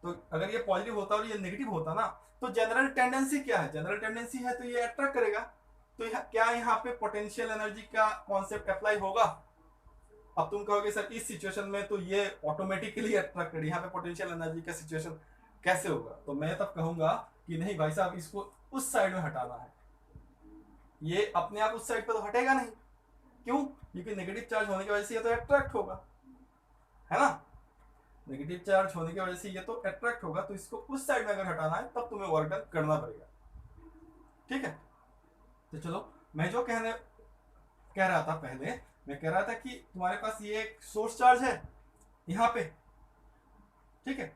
तो अगर ये पॉजिटिव होता और ये नेगेटिव होता ना, तो जनरल टेंडेंसी क्या है, जनरल टेंडेंसी है तो ये अट्रैक्ट करेगा। तो क्या यहाँ पे पोटेंशियल एनर्जी का कॉन्सेप्ट अप्लाई होगा। अब तुम कहोगे सर इस सिचुएशन में तो ये ऑटोमेटिकली अट्रैक्ट करे, यहाँ पे पोटेंशियल एनर्जी का सिचुएशन कैसे होगा। तो मैं तब कहूंगा कि नहीं भाई साहब, इसको उस साइड में हटाना है। ये अपने आप उस साइड पे तो हटेगा नहीं, क्यों, क्योंकि नेगेटिव चार्ज होने की वजह से ये तो अट्रैक्ट होगा, है ना। नेगेटिव चार्ज होने की वजह से ये तो अट्रैक्ट होगा, तो इसको उस साइड में अगर हटाना है तब तुम्हें वर्क डन करना पड़ेगा, ठीक है। तो चलो, मैं जो कह रहा था पहले, मैं कह रहा था कि तुम्हारे पास ये एक सोर्स चार्ज है यहाँ पे, ठीक है।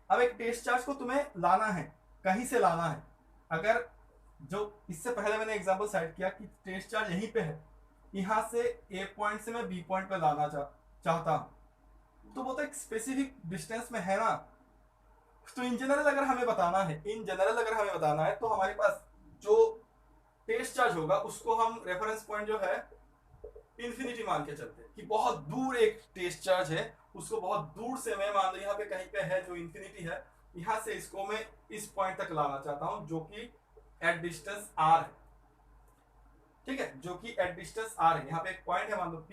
अब एक टेस्ट चार्ज को तुम्हें लाना है, कहीं से लाना है। अगर जो इससे पहले मैंने एग्जांपल सेट किया कि टेस्ट चार्ज यहीं पे है, यहाँ से ए पॉइंट से मैं बी पॉइंट पे लाना चाहता हूँ, तो वो तो एक स्पेसिफिक डिस्टेंस में है ना। तो इन जनरल अगर हमें बताना है, तो हमारे पास जो टेस्ट चार्ज होगा उसको हम रेफरेंस पॉइंट जो है इंफिनिटी मान के चलते हैं कि बहुत दूर एक टेस्ट चार्ज है, उसको बहुत दूर से मैं मान लो यहाँ पे कहीं पे है जो इंफिनिटी है, यहाँ से इसको मैं इस पॉइंट तक लाना चाहता हूँ जो कि एट डिस्टेंस आर है, ठीक है, जो कि एट डिस्टेंस आर है। यहाँ पे एक पॉइंट है, मान लो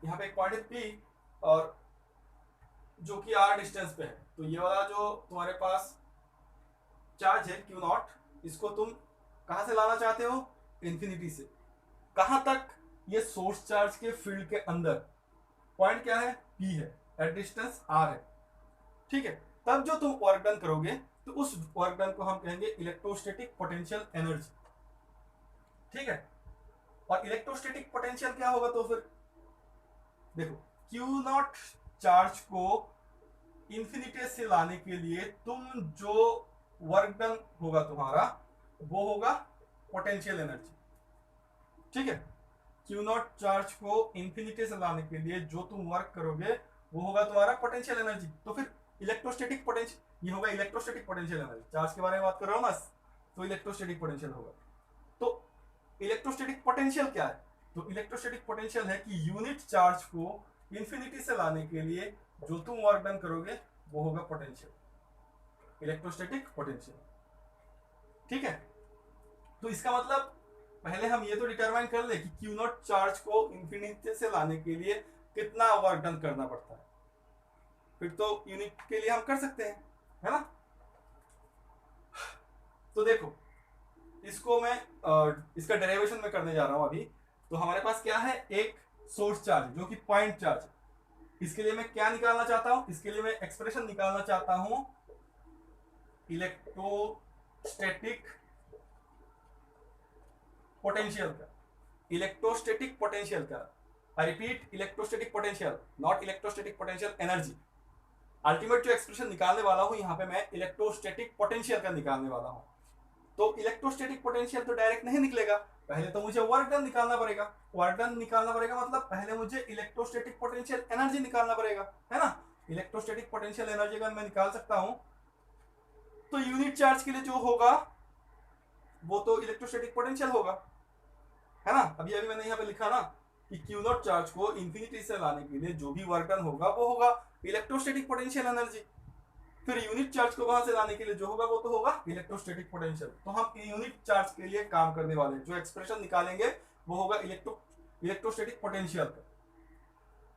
यहाँ पे एक पॉइंट है पी, और जो कि आर डिस्टेंस पे है। तो ये वाला जो तुम्हारे पास चार्ज है क्यू नॉट, इसको तुम कहां से लाना चाहते हो, इंफिनिटी से। कहां तक, ये सोर्स चार्ज के फील्ड के अंदर। पॉइंट क्या है, पी है, एट डिस्टेंस आर है, ठीक है। तब जो तुम वर्क डन करोगे तो उस वर्क डन को हम कहेंगे इलेक्ट्रोस्टैटिक पोटेंशियल एनर्जी, ठीक है। और इलेक्ट्रोस्टैटिक पोटेंशियल क्या होगा, तो फिर देखो, क्यू नॉट चार्ज को इंफिनिटी से लाने के लिए तुम जो वर्क डन होगा तुम्हारा, वो होगा पोटेंशियल एनर्जी, ठीक है। क्यू नॉट चार्ज को इंफिनिटी से लाने के लिए जो तुम वर्क करोगे वो होगा तुम्हारा पोटेंशियल एनर्जी। तो फिर इलेक्ट्रोस्टैटिक पोटेंशियल, ये होगा इलेक्ट्रोस्टैटिक पोटेंशियल एनर्जी। चार्ज के बारे में बात कर रहा हूं ना, तो इलेक्ट्रोस्टैटिक पोटेंशियल होगा। तो इलेक्ट्रोस्टैटिक पोटेंशियल क्या है, तो इलेक्ट्रोस्टैटिक पोटेंशियल है कि यूनिट चार्ज को इंफिनिटी से लाने के लिए जो तुम वर्क डन करोगे वो होगा पोटेंशियल, इलेक्ट्रोस्टैटिक पोटेंशियल, ठीक है। तो इसका मतलब पहले हम ये तो डिटरमाइन कर ले कि क्यू नॉट चार्ज को इंफिनिटी से लाने के लिए कितना वर्क डन करना पड़ता है, फिर तो यूनिट के लिए हम कर सकते हैं, है ना। तो देखो, इसको मैं इसका डेरिवेशन में करने जा रहा हूं अभी। तो हमारे पास क्या है, एक सोर्स चार्ज जो कि पॉइंट चार्ज है। इसके लिए मैं क्या निकालना चाहता हूं, इसके लिए मैं एक्सप्रेशन निकालना चाहता हूं इलेक्ट्रोस्टैटिक पोटेंशियल का, इलेक्ट्रोस्टैटिक पोटेंशियल का। I repeat, electrostatic potential, not electrostatic potential energy. Ultimate जो एक्सप्रेशन निकालने वाला हूं यहाँ पे मैं इलेक्ट्रोस्टैटिक पोटेंशियल का निकालने वाला हूं। तो इलेक्ट्रोस्टैटिक पोटेंशियल तो डायरेक्ट नहीं निकलेगा, पहले तो मुझे वर्क डन निकालना पड़ेगा। वर्क डन निकालना पड़ेगा मतलब पहले मुझे इलेक्ट्रोस्टैटिक पोटेंशियल एनर्जी निकालना पड़ेगा, है ना। इलेक्ट्रोस्टैटिक पोटेंशियल एनर्जी अगर मैं निकाल सकता हूं तो यूनिट चार्ज के लिए जो होगा वो तो इलेक्ट्रोस्टैटिक पोटेंशियल होगा, है ना। अभी अभी मैंने यहाँ पे लिखा ना कि क्यू नॉट चार्ज को इंफिनिटी से लाने के लिए जो भी वर्क डन होगा वो होगा इलेक्ट्रोस्टैटिक पोटेंशियल एनर्जी। फिर यूनिट चार्ज को वहां से लाने के लिए जो होगा वो तो होगा इलेक्ट्रोस्टैटिक पोटेंशियल। तो हम यूनिट चार्ज के लिए काम करने वाले जो एक्सप्रेशन निकालेंगे वो होगा इलेक्ट्रोस्टैटिक पोटेंशियल का।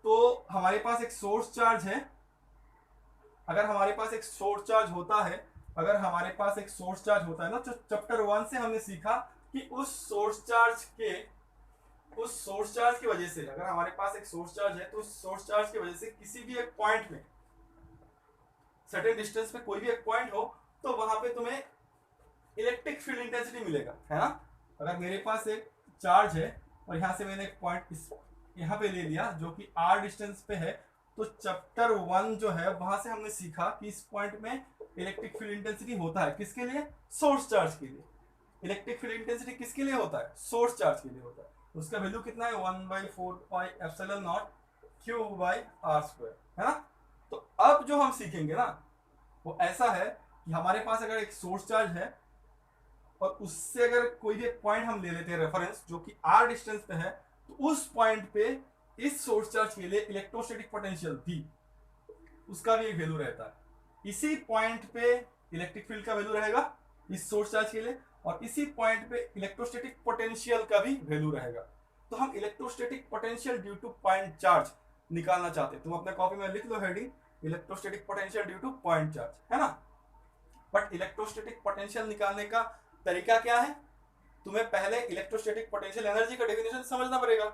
तो हमारे पास एक सोर्स चार्ज है, अगर हमारे पास एक सोर्स चार्ज होता है, ना, तो चैप्टर 1 से हमने सीखा कि उस सोर्स चार्ज की वजह से, अगर हमारे पास एक सोर्स चार्ज है तो उस सोर्स चार्ज की वजह से किसी भी एक पॉइंट में, सर्टेन डिस्टेंस पे कोई भी एक पॉइंट हो, तो वहां पे तुम्हें इलेक्ट्रिक फील्ड इंटेंसिटी मिलेगा, है ना। अगर मेरे पास एक चार्ज है और यहां से मैंने एक पॉइंट यहाँ पे ले लिया जो कि r डिस्टेंस पे है, तो चैप्टर 1 जो है वहां से हमने सीखा कि इस पॉइंट में इलेक्ट्रिक फील्ड इंटेंसिटी होता है, किसके लिए, सोर्स चार्ज के लिए। इलेक्ट्रिक फील्ड इंटेंसिटी किसके लिए होता है, सोर्स चार्ज के लिए होता है। उसका वैल्यू कितना है 1/4πε0 Q/r², है ना। तो अब जो हम सीखेंगे ना वो ऐसा है कि हमारे पास अगर एक सोर्स चार्ज है और उससे अगर कोई भी पॉइंट हम ले लेते हैं रेफरेंस जो कि r डिस्टेंस पे है, तो उस पॉइंट पे इस सोर्स चार्ज के लिए इलेक्ट्रोस्टैटिक पोटेंशियल भी उसका भी एक वैल्यू रहता है। इसी पॉइंट पे इलेक्ट्रिक फील्ड का वैल्यू रहेगा इस सोर्स चार्ज के लिए, और इसी पॉइंट पे इलेक्ट्रोस्टैटिक पोटेंशियल का भी वैल्यू रहेगा। तो हम electrostatic potential due to point charge निकालना चाहते हैं। तुम अपने कॉपी में लिख लो heading electrostatic potential due to point charge, है ना। बट इलेक्ट्रोस्टैटिक पोटेंशियल निकालने का तरीका क्या है, तुम्हें पहले इलेक्ट्रोस्टैटिक पोटेंशियल एनर्जी का डेफिनेशन समझना पड़ेगा।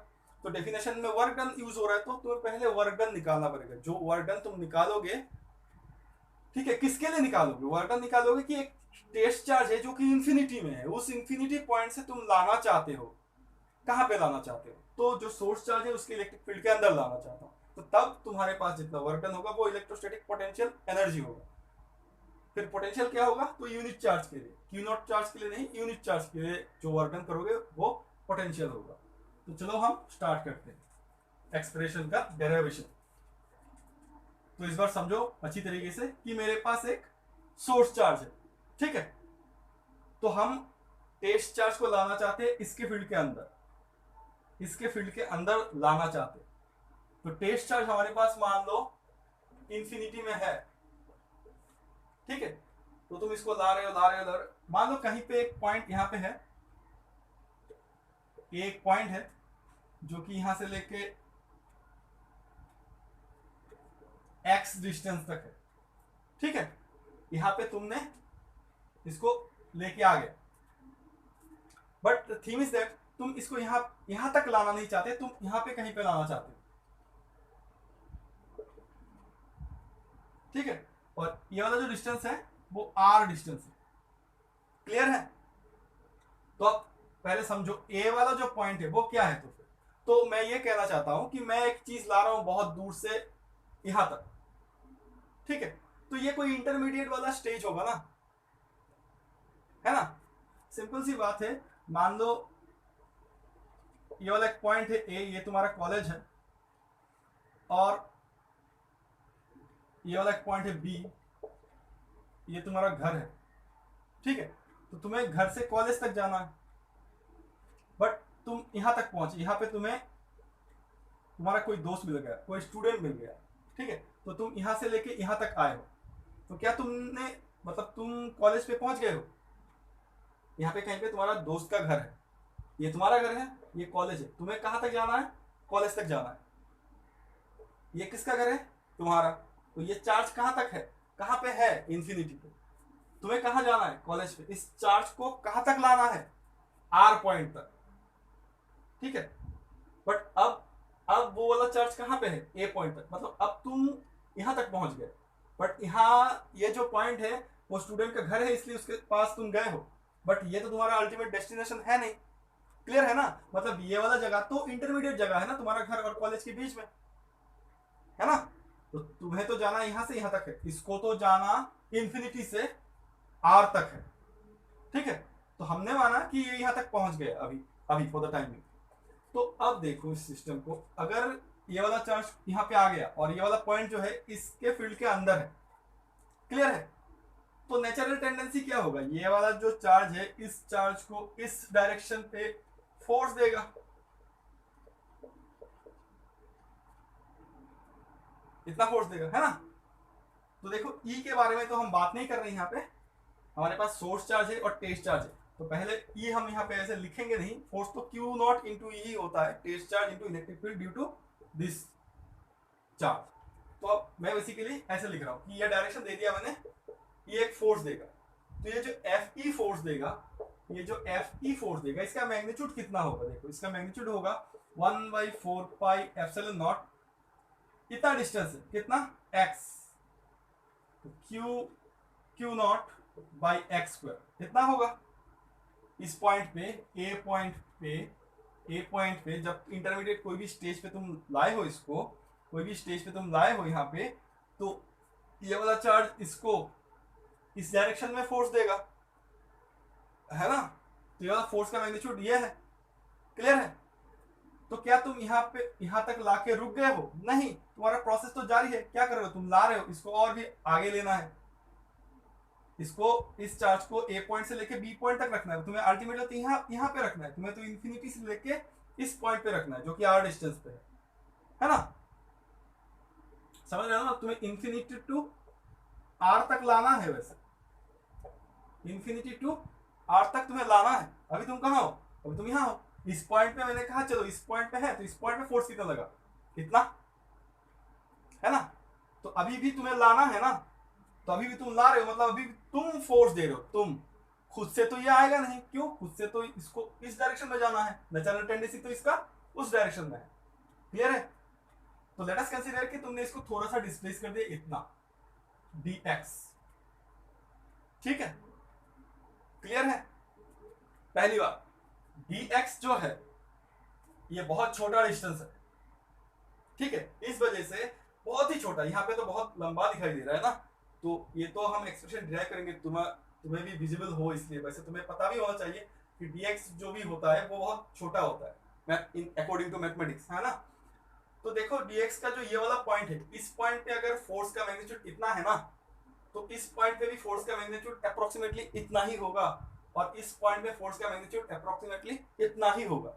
तो डेफिनेशन में वर्क डन यूज हो रहा है, तो तुम्हें पहले वर्क डन निकालना पड़ेगा। जो वर्क डन तुम निकालोगे, ठीक है, किसके लिए निकालोगे, वर्क डन निकालोगे कि एक टेस्ट चार्ज है जो कि इंफिनिटी में है, उस इंफिनिटी पॉइंट से तुम लाना चाहते हो, कहां पे लाना चाहते हो, तो जो सोर्स चार्ज है उसके इलेक्ट्रिक फील्ड के अंदर लाना चाहता हूं। तो तब तुम्हारे पास जितना वर्क डन होगा वो इलेक्ट्रोस्टैटिक पोटेंशियल एनर्जी होगा। फिर पोटेंशियल क्या होगा, तो यूनिट चार्ज के लिए, क्यू नॉट चार्ज के लिए नहीं, यूनिट चार्ज के लिए जो वर्क डन करोगे वो पोटेंशियल होगा। तो चलो हम स्टार्ट करते हैं एक्सप्रेशन का डेरिवेशन। तो इस बार समझो अच्छी तरीके से कि मेरे पास एक सोर्स चार्ज है, ठीक है। तो हम टेस्ट चार्ज को लाना चाहते हैं इसके फील्ड के अंदर, इसके फील्ड के अंदर लाना चाहते हैं। तो टेस्ट चार्ज हमारे पास मान लो इंफिनिटी में है, ठीक है। तो तुम इसको ला रहे हो ला रहे हो ला रहे हो, मान लो कहीं पे एक पॉइंट यहां पे है, एक पॉइंट है जो कि यहां से लेके x डिस्टेंस तक है, ठीक है। यहां पे तुमने इसको लेके आ गए, but the theme is that तुम इसको यहां तक लाना नहीं चाहते, तुम यहां पे कहीं पे लाना चाहते हो, ठीक है। और ये वाला जो डिस्टेंस है वो r डिस्टेंस है, क्लियर है। तो अब पहले समझो ए वाला जो पॉइंट है वो क्या है। तो मैं ये कहना चाहता हूं कि मैं एक चीज ला रहा हूं बहुत दूर से यहां तक, ठीक है। तो ये कोई इंटरमीडिएट वाला स्टेज होगा ना, है ना। सिंपल सी बात है, मान लो ये वाला एक पॉइंट है ए, ये तुम्हारा कॉलेज है, और ये वाला एक पॉइंट है बी, ये तुम्हारा घर है, ठीक है। तो तुम्हें घर से कॉलेज तक जाना है, बट तुम यहां तक पहुंचे, यहां पे तुम्हें तुम्हारा कोई दोस्त मिल गया, कोई स्टूडेंट मिल गया, ठीक है। तो तुम यहां से लेके यहां तक आए हो, तो क्या तुमने मतलब तुम कॉलेज पे पहुंच गए हो, यहाँ पे कहीं पे तुम्हारा दोस्त का घर है, ये तुम्हारा घर है, ये कॉलेज है, तुम्हें कहां तक जाना है, कॉलेज तक जाना है। ये किसका घर है, तुम्हारा। तो ये चार्ज कहां तक है, कहां पे है, इंफिनिटी पे। तुम्हें कहां जाना है, कॉलेज पे। इस चार्ज को कहां तक लाना है, आर पॉइंट तक, ठीक है। बट अब वो वाला चार्ज कहां पे है, ए पॉइंट तक, मतलब अब तुम यहां तक पहुंच गए। बट यहाँ ये जो पॉइंट है वो स्टूडेंट का घर है, इसलिए उसके पास तुम गए हो, बट ये तो तुम्हारा अल्टीमेट डेस्टिनेशन है नहीं, क्लियर है ना। मतलब ये वाला जगह तो इंटरमीडिएट जगह है ना तुम्हारा घर और कॉलेज के बीच में, है ना। तो तुम्हें तो जाना यहां से यहां तक है, इसको तो जाना इंफिनिटी से आर तक है, ठीक है। तो हमने माना कि ये यहां तक पहुंच गया अभी अभी फॉर द टाइमिंग। तो अब देखो इस सिस्टम को, अगर ये वाला चार्ज यहां पे आ गया और ये वाला पॉइंट जो है इसके फील्ड के अंदर है, क्लियर है। तो नेचुरल टेंडेंसी क्या होगा, ये वाला जो चार्ज है इस चार्ज को इस डायरेक्शन पे फोर्स देगा, इतना फोर्स देगा, है ना। तो देखो ई के बारे में तो हम बात नहीं कर रहे हैं, यहाँ पे हमारे पास सोर्स चार्ज है और टेस्ट चार्ज है। तो पहले ई हम यहाँ पे ऐसे लिखेंगे नहीं, फोर्स तो क्यू नॉट इंटू ई होता है, test charge into electric field due to this charge. तो अब मैं बेसिकली ऐसे लिख रहा हूँ कि ये डायरेक्शन दे दिया मैंने, ये एक फोर्स देगा। तो ये जो एफ ई फोर्स देगा, ये जो एफ ई फोर्स देगा, इसका मैग्नीट्यूड कितना होगा, देखो इसका मैग्नीट्यूड होगा 1/4πε0, इतना डिस्टेंस है, कितना, x, तो Q naught by x square इतना होगा। इस पॉइंट पे ए पॉइंट पे जब इंटरमीडिएट कोई भी स्टेज पे तुम लाए हो, इसको कोई भी स्टेज पे तुम लाए हो यहाँ पे, तो ये वाला चार्ज इसको इस डायरेक्शन में फोर्स देगा, है ना। तो ये वाला फोर्स का मैग्नीट्यूड ये है, क्लियर है। तो क्या तुम यहाँ तक लाके रुक गए हो? नहीं, तुम्हारा प्रोसेस तो जारी है। क्या कर रहे हो तुम? ला रहे हो इसको और भी आगे लेना है, इसको, इस चार्ज को ए पॉइंट से लेके बी पॉइंट तक रखना है तुम्हें। अल्टीमेटली तो यहाँ पे रखना है तुम्हें, तो इन्फिनिटी से लेके इस पॉइंट पे रखना है जो कि आर डिस्टेंस पे है ना? समझ रहे हो ना? तुम्हें इन्फिनिटी टू आर तक लाना है, वैसे इन्फिनिटी टू आर तक तुम्हें लाना है। अभी तुम कहाँ हो? अभी तुम यहाँ हो, इस पॉइंट पे मैंने कहा चलो इस पॉइंट पे है, तो इस पॉइंट पे फोर्स कितना लगा? इतना, है ना? तो अभी भी तुम्हें लाना है ना, तो अभी भी तुम ला रहे हो, मतलब अभी भी तुम फोर्स दे रहे हो। तुम खुद से तो ये आएगा नहीं, क्यों? खुद से तो इसको इस डायरेक्शन में जाना है, नेचुरल टेंडेंसी तो इसका उस डायरेक्शन में है। क्लियर है? तो लेट अस कंसीडर कि तुमने इसको थोड़ा सा डिस्प्लेस कर दिया, इतना dx। ठीक है, क्लियर है? पहली बात, dx जो है ये बहुत छोटा डिस्टेंस है, ठीक है? इस वजह से बहुत ही छोटा, यहाँ पे तो बहुत लंबा दिखाई दे रहा है ना, तो ये तो हम एक्सप्रेशन डिराइव करेंगे, तुम्हें भी विजिबल हो इसलिए। वैसे तुम्हें पता भी होना चाहिए कि dx जो भी होता है वो बहुत छोटा होता है अकॉर्डिंग टू मैथमेटिक्स, है ना? तो देखो dx का जो ये वाला पॉइंट है, इस पॉइंट पे अगर फोर्स का मैग्नीट्यूड इतना है ना, तो इस पॉइंट पे भी फोर्स का मैग्नीट्यूड अप्रोक्सीमेटली इतना ही होगा, और इस पॉइंट पे फोर्स का मैग्नीट्यूड अप्रोक्सीमेटली इतना ही होगा।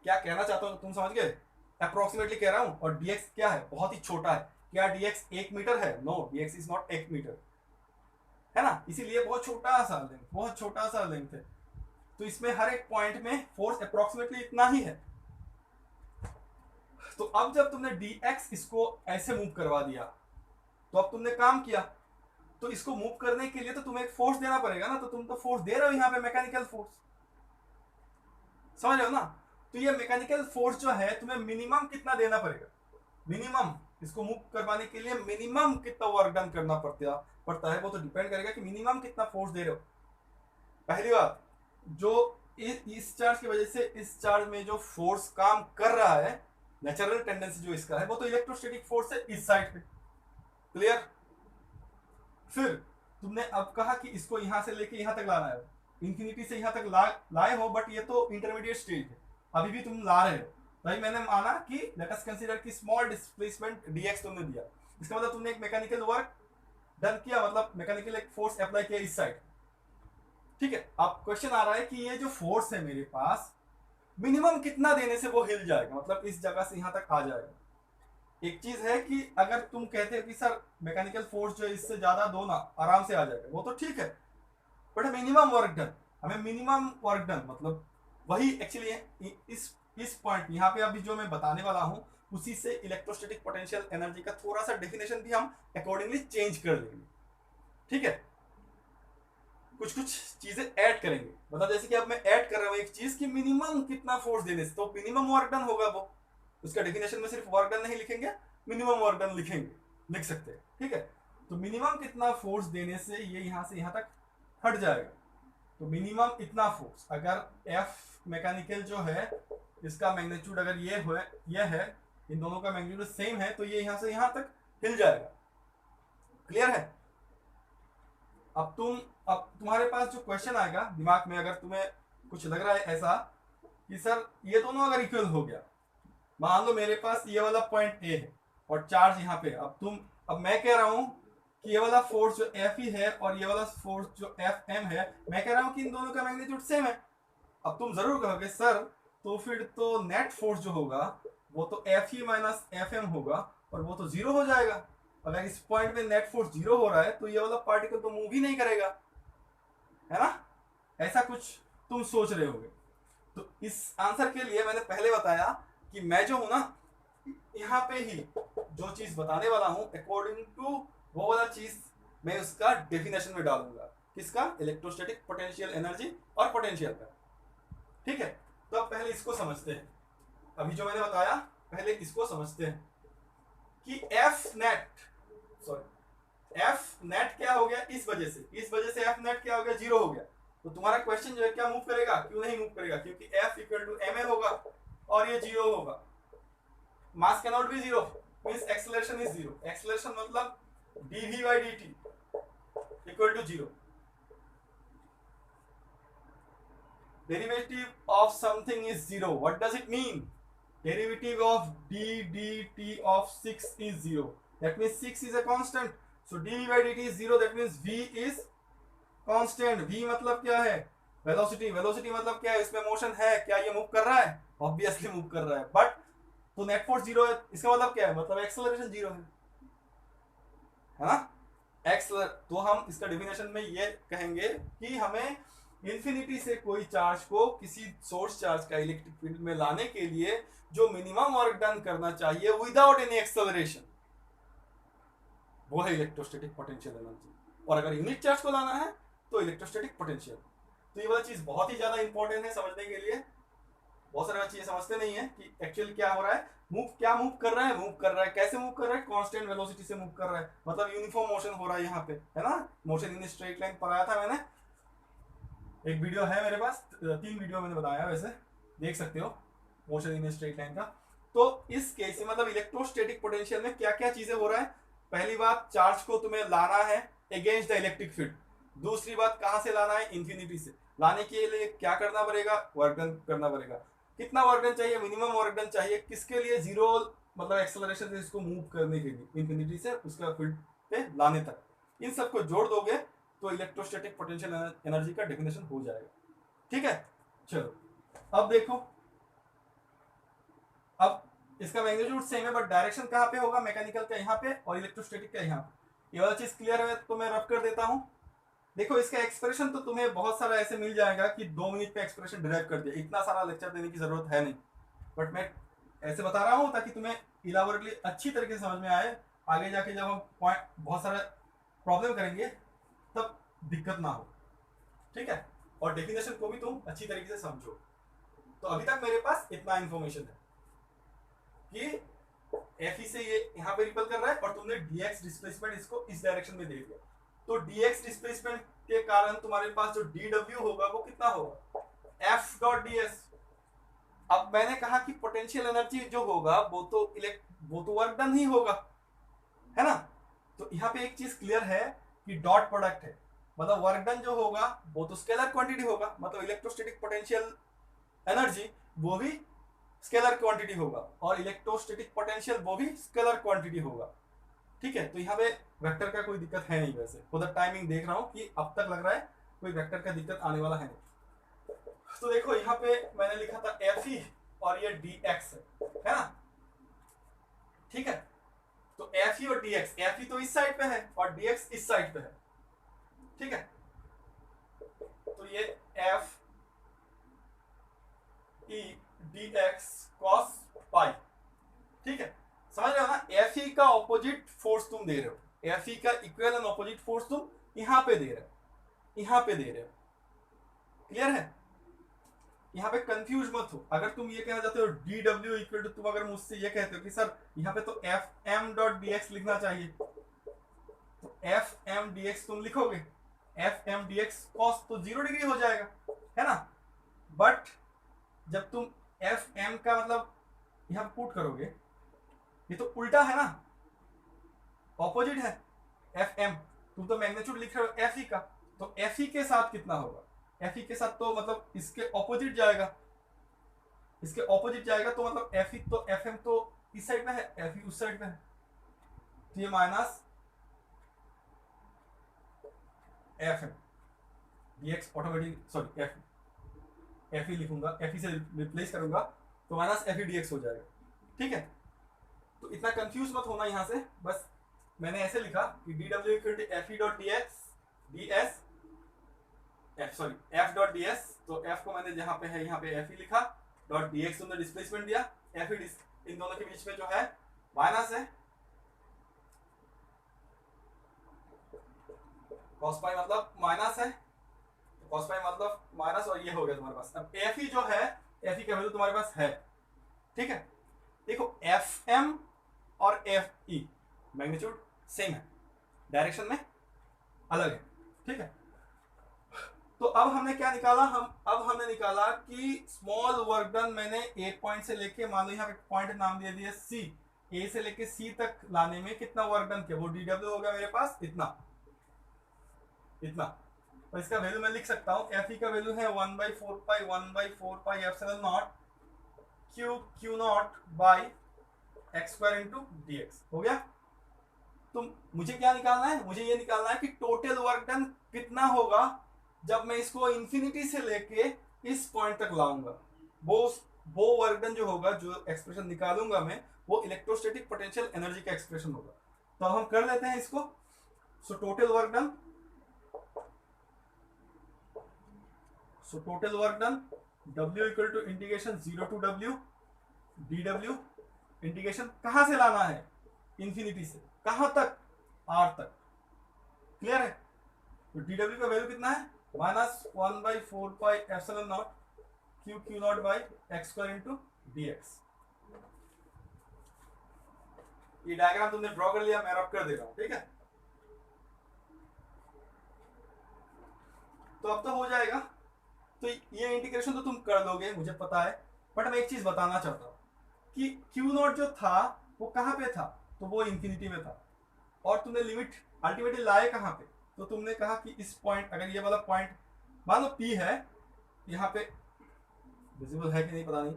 क्या कहना चाहता हूं तुम समझ गए? अप्रोक्सीमेटली कह रहा हूं, और dx क्या है? बहुत ही छोटा है। क्या dx 1 मीटर है? No, dx is not 1 metre, है ना? इसीलिए बहुत छोटा सा लेंथ, बहुत छोटा सा लेंथ है। तो इसमें हर एक पॉइंट में फोर्स अप्रोक्सीमेटली इतना ही है। तो अब जब तुमने dx इसको ऐसे मूव करवा दिया, तो अब तुमने काम किया। तो इसको मूव करने के लिए तो तुम्हें एक फोर्स देना पड़ेगा ना, तो तुम तो फोर्स दे रहे हो यहाँ पे, मैकेनिकल फोर्स। समझ रहे हो ना? तो ये मैकेनिकल फोर्स जो है तुम्हें मिनिमम कितना देना पड़ेगा? मिनिमम इसको मूव करवाने के लिए मिनिमम कितना वर्क डन करना पड़ता है, वो तो डिपेंड करेगा कि मिनिमम कितना फोर्स दे रहे हो। पहली बात, जो इस चार्ज की वजह से इस चार्ज में जो फोर्स काम कर रहा है, नेचुरल टेंडेंसी जो इसका है, वो तो इलेक्ट्रोस्टैटिक फोर्स है इस साइड पे। क्लियर? फिर तुमने अब कहा कि इसको यहां से लेके यहां तक लाना है, इंफिनिटी से यहां तक लाए हो, बट ये तो इंटरमीडिएट स्टेज है, अभी भी तुम ला रहे हो। भाई मैंने माना कि लेट अस कंसीडर कि स्मॉल डिस्प्लेसमेंट dx तुमने दिया, इसका मतलब तुमने एक मैकेनिकल वर्क डन किया, मतलब मैकेनिकल एक फोर्स अप्लाई किया इस साइड। ठीक है, अब क्वेश्चन आ रहा है कि ये जो फोर्स है मेरे पास, मिनिमम कितना देने से वो हिल जाएगा, मतलब इस जगह से यहां तक आ जाएगा। एक चीज है कि अगर तुम कहते हो कि सर मैकेनिकल फोर्स जो है इससे ज्यादा दो ना, आराम से आ जाएगा, वो तो ठीक है, बट मिनिमम वर्क डन, हमें मिनिमम वर्क डन मतलब वही एक्चुअली इस पॉइंट यहाँ पे अभी जो मैं बताने वाला हूँ, उसी से इलेक्ट्रोस्टैटिक पोटेंशियल एनर्जी का थोड़ा सा डेफिनेशन भी हम अकॉर्डिंगली चेंज कर देंगे। ठीक है, कुछ कुछ चीजें ऐड करेंगे, मतलब जैसे कि अब मैं ऐड कर रहा हूँ एक चीज कि मिनिमम कितना फोर्स देने से, तो मिनिमम वर्क डन होगा वो, उसका डेफिनेशन में सिर्फ वर्क डन नहीं लिखेंगे, मिनिमम वर्क डन लिखेंगे, लिख सकते हैं। ठीक है, तो मिनिमम कितना फोर्स देने से ये यहां से यहां तक हट जाएगा, तो मिनिमम इतना फोर्स, अगर एफ मैकेनिकल जो है इसका मैग्नीट्यूड अगर ये है, इन दोनों का मैग्नीट्यूड सेम है, तो ये यहां से यहां तक हिल जाएगा। क्लियर है? अब तुम्हारे पास जो क्वेश्चन आएगा दिमाग में, अगर तुम्हें कुछ लग रहा है ऐसा कि सर ये दोनों अगर इक्वल हो गया, मान लो मेरे पास ये वाला पॉइंट ए है और चार्ज यहाँ पे, अब मैं कह रहा हूँ कि ये वाला फोर्स जो एफ ही है और ये वाला फोर्स जो एफ एम है, मैं कह रहा हूँ कि इन दोनों का मैग्नीट्यूड सेम है। अब तुम जरूर कहोगे सर तो फिर तो नेट फोर्स जो होगा वो तो एफ ही माइनस एफ एम होगा, और वो तो जीरो हो जाएगा। अगर इस पॉइंट पे नेट फोर्स जीरो हो रहा है तो ये वाला पार्टिकल तो मूव ही नहीं करेगा, है ना? ऐसा कुछ तुम सोच रहे होगे। तो इस आंसर के लिए मैंने पहले बताया कि मैं जो हूं ना, यहाँ पे ही जो चीज बताने वाला हूं अकॉर्डिंग टू वो वाला चीज मैं उसका डेफिनेशन में डालूंगा, किसका? इलेक्ट्रोस्टैटिक पोटेंशियल एनर्जी और पोटेंशियल का। ठीक है, तो अब पहले इसको समझते हैं, अभी जो मैंने बताया पहले इसको समझते हैं कि एफ नेट क्या हो गया, इस वजह से एफ नेट क्या हो गया, जीरो हो गया। तो तुम्हारा क्वेश्चन जो है क्या मूव करेगा, क्यों नहीं मूव करेगा? क्योंकि F equal to M L होगा और ये जीरो होगा, mass can not be zero, means acceleration is zero. Acceleration मतलब dv by dt equal to zero. derivative of something is 0. What does it mean? Derivative of d dt of 6 is 0. That means 6 is a constant. So d by dt is 0. That means v is constant. v मतलब क्या है? Velocity. Velocity मतलब क्या है? इसमें motion है. क्या ये मूव कर रहा है? ऑब्वियसली मूव कर रहा है. बट तो नेट फोर्स 0 है. इसका मतलब क्या है? मतलब एक्सेलरेशन 0 है ना? तो हम इसका डेफिनेशन में ये कहेंगे कि हमें इंफिनिटी से कोई चार्ज को किसी सोर्स चार्ज का इलेक्ट्रिक फील्ड में लाने के लिए जो मिनिमम वर्क डन करना चाहिए विदाउट एनी एक्सेलरेशन, वो है इलेक्ट्रोस्टैटिक पोटेंशियल एनर्जी. और अगर यूनिट चार्ज को लाना है तो इलेक्ट्रोस्टैटिक पोटेंशियल. तो ये वाला चीज बहुत ही ज्यादा इंपॉर्टेंट है समझने के लिए. बहुत सारी चीजें समझते नहीं है कि एक्चुअल क्या हो रहा है. क्या मूव कर रहा है, कैसे मूव कर रहा है? कांस्टेंट वेलोसिटी से मूव कर रहा है. मतलब यूनिफॉर्म मोशन हो रहा है यहाँ पे, है ना? मोशन इन स्ट्रेट लाइन पढ़ाया था मैंने. एक वीडियो है मेरे पास, 3 वीडियो मैंने बताया, वैसे देख सकते हो मोशन इन स्ट्रेट लाइन का. तो इस केस में मतलब इलेक्ट्रोस्टैटिक पोटेंशियल में क्या क्या चीजें हो रहा है. पहली बात, चार्ज को तुम्हें लाना है अगेंस्ट द इलेक्ट्रिक फील्ड. दूसरी बात, कहां से लाना है? इन्फिनिटी से. लाने के लिए क्या करना पड़ेगा? वर्क डन करना पड़ेगा. कितना वर्क डन चाहिए? मिनिमम वर्क डन चाहिए. किसके लिए? 0 मतलब एक्सेलरेशन से इसको मूव करने के लिए, इन्फिनिटी से उसका फील्ड पे लाने तक. इन सबको जोड़ दोगे तो इलेक्ट्रोस्टैटिक पोटेंशियल एनर्जी का डेफिनेशन हो जाएगा. ठीक है, चलो अब देखो. अब इसका मैग्नीट्यूड सेम है बट डायरेक्शन कहाँ पे होगा? मैकेनिकल का यहाँ पे और इलेक्ट्रोस्टैटिक का यहाँ पे. ये वाला चीज क्लियर है तो मैं रफ कर देता हूँ. देखो इसका एक्सप्रेशन तो तुम्हें बहुत सारा ऐसे मिल जाएगा कि 2 मिनट पे एक्सप्रेशन डिराइव कर दिया. इतना सारा लेक्चर देने की जरूरत है नहीं, बट मैं ऐसे बता रहा हूँ ताकि तुम्हें इलाबोरेटली अच्छी तरीके से समझ में आए. आगे जाके जब हम पॉइंट बहुत सारा प्रॉब्लम करेंगे तब दिक्कत ना हो. ठीक है, और डेफिनेशन को भी तुम अच्छी तरीके से समझो. तो अभी तक मेरे पास इतना इंफॉर्मेशन है कि Fe से ये यहाँ पे रिपल कर रहा है और तुमने dx डिस्प्लेसमेंट इसको इस डायरेक्शन में दे दिया. तो dx डिस्प्लेसमेंट के कारण तुम्हारे पास जो dw होगा वो कितना होगा? f dot ds. अब मैंने कहा कि पोटेंशियल एनर्जी जो होगा वो तो वर्क डन ही होगा, है ना? तो यहाँ पे एक चीज क्लियर है कि डॉट प्रोडक्ट है, मतलब वर्क डन जो होगा वो तो स्केलर क्वांटिटी होगा. मतलब इलेक्ट्रोस्टैटिक पोटेंशियल एनर्जी वो भी स्केलर क्वांटिटी होगा और इलेक्ट्रोस्टैटिक पोटेंशियल वो भी स्केलर क्वांटिटी होगा. ठीक है, तो यहाँ पे वेक्टर का कोई दिक्कत है नहीं. वैसे फॉर द टाइमिंग देख रहा हूँ कि अब तक लग रहा है कोई वेक्टर का दिक्कत आने वाला है नहीं. तो देखो यहाँ पे मैंने लिखा था Fe और ये dx है ना? ठीक है, तो Fe और dx, Fe तो इस साइड पे है और dx इस साइड पे है. ठीक है, तो ये F E dx cos पाई. ठीक है, समझ रहे हो ना? Fe का ऑपोजिट फोर्स तुम दे रहे हो, Fe का इक्वल एंड ऑपोजिट फोर्स तुम यहाँ पे दे रहे हो, यहाँ पे दे रहे हो. क्लियर है? यहाँ पे कंफ्यूज मत हो. अगर तुम ये कहना चाहते हो dw इक्वल टू, तुम अगर मुझसे ये कहते हो कि सर यहाँ पे तो fm डॉट dx लिखना चाहिए, तो fm dx तुम लिखोगे. fm dx cos तो 0 डिग्री हो जाएगा, है ना? बट जब तुम fm का मतलब यहाँ पे पुट करोगे, ये तो उल्टा है ना, ऑपोजिट है. fm तुम तो मैग्नीट्यूड लिख रहे हो fe का, तो fe के साथ कितना होगा? fe के साथ तो मतलब इसके ऑपोजिट जाएगा, इसके ऑपोजिट जाएगा. तो मतलब fe तो fm तो इस साइड में है, fe उस साइड में है. तो ये minus fm dx automatic, sorry fe लिखूंगा, fe से रिप्लेस करूंगा तो माइनस fe dx हो जाएगा. ठीक है, तो इतना कंफ्यूज मत होना यहाँ से. बस मैंने ऐसे लिखा कि dw equal to fe dot ds f dot ds. तो f को मैंने जहाँ पे है यहाँ पे fe लिखा, डॉट dx तुमने डिस्प्लेसमेंट दिया. fe इन दोनों के बीच में जो है माइनस है, cos पाई मतलब माइनस है, cos पाई मतलब माइनस, और ये हो गया तुम्हारे पास. अब fe जो है, fe का वैल्यू तुम्हारे पास है. ठीक है, देखो fm और fe मैग्नीट्यूड सेम है, डायरेक्शन में अलग है. ठीक है, तो अब हमने क्या निकाला? अब हमने निकाला कि स्मॉल वर्क डन मैंने एक पॉइंट से लेके, मान लो यहाँ पे पॉइंट नाम दे दिया C, A से लेके C तक लाने में कितना वर्क डन किया, वो dw हो गया मेरे पास इतना. तो इसका वैल्यू मैं लिख सकता हूँ, एफ ई का वैल्यू है 1/4 pi epsilon naught Q naught by x square into D x. हो गया। तो मुझे क्या निकालना है, मुझे ये निकालना है कि टोटल वर्क डन कितना होगा जब मैं इसको इंफिनिटी से लेके इस पॉइंट तक लाऊंगा। वो वो वर्क डन जो होगा, जो एक्सप्रेशन निकालूंगा मैं, वो इलेक्ट्रोस्टैटिक पोटेंशियल एनर्जी का एक्सप्रेशन होगा। तो हम कर लेते हैं इसको। So total work done, W equal to integration 0 to W dw। Integration कहां से लाना है, इंफिनिटी से, कहां तक, R तक। क्लियर है। तो dw का वैल्यू कितना है, -1/4 Q naught by x square into dx। ये डायग्राम तुमने ड्रॉ कर लिया, मैं रब कर दे रहा हूं, ठीक है। तो अब तो हो जाएगा। तो ये इंटीग्रेशन तो तुम कर दोगे, मुझे पता है, बट मैं एक चीज बताना चाहता हूं कि क्यू नॉट जो था वो कहां पे था, तो वो इंफिनिटी में था। और तुमने लिमिट अल्टीमेटली लाए कहां पे, तो तुमने कहा कि इस पॉइंट, अगर ये वाला पॉइंट मान लो P है, यहाँ पे विजिबल है कि नहीं पता नहीं,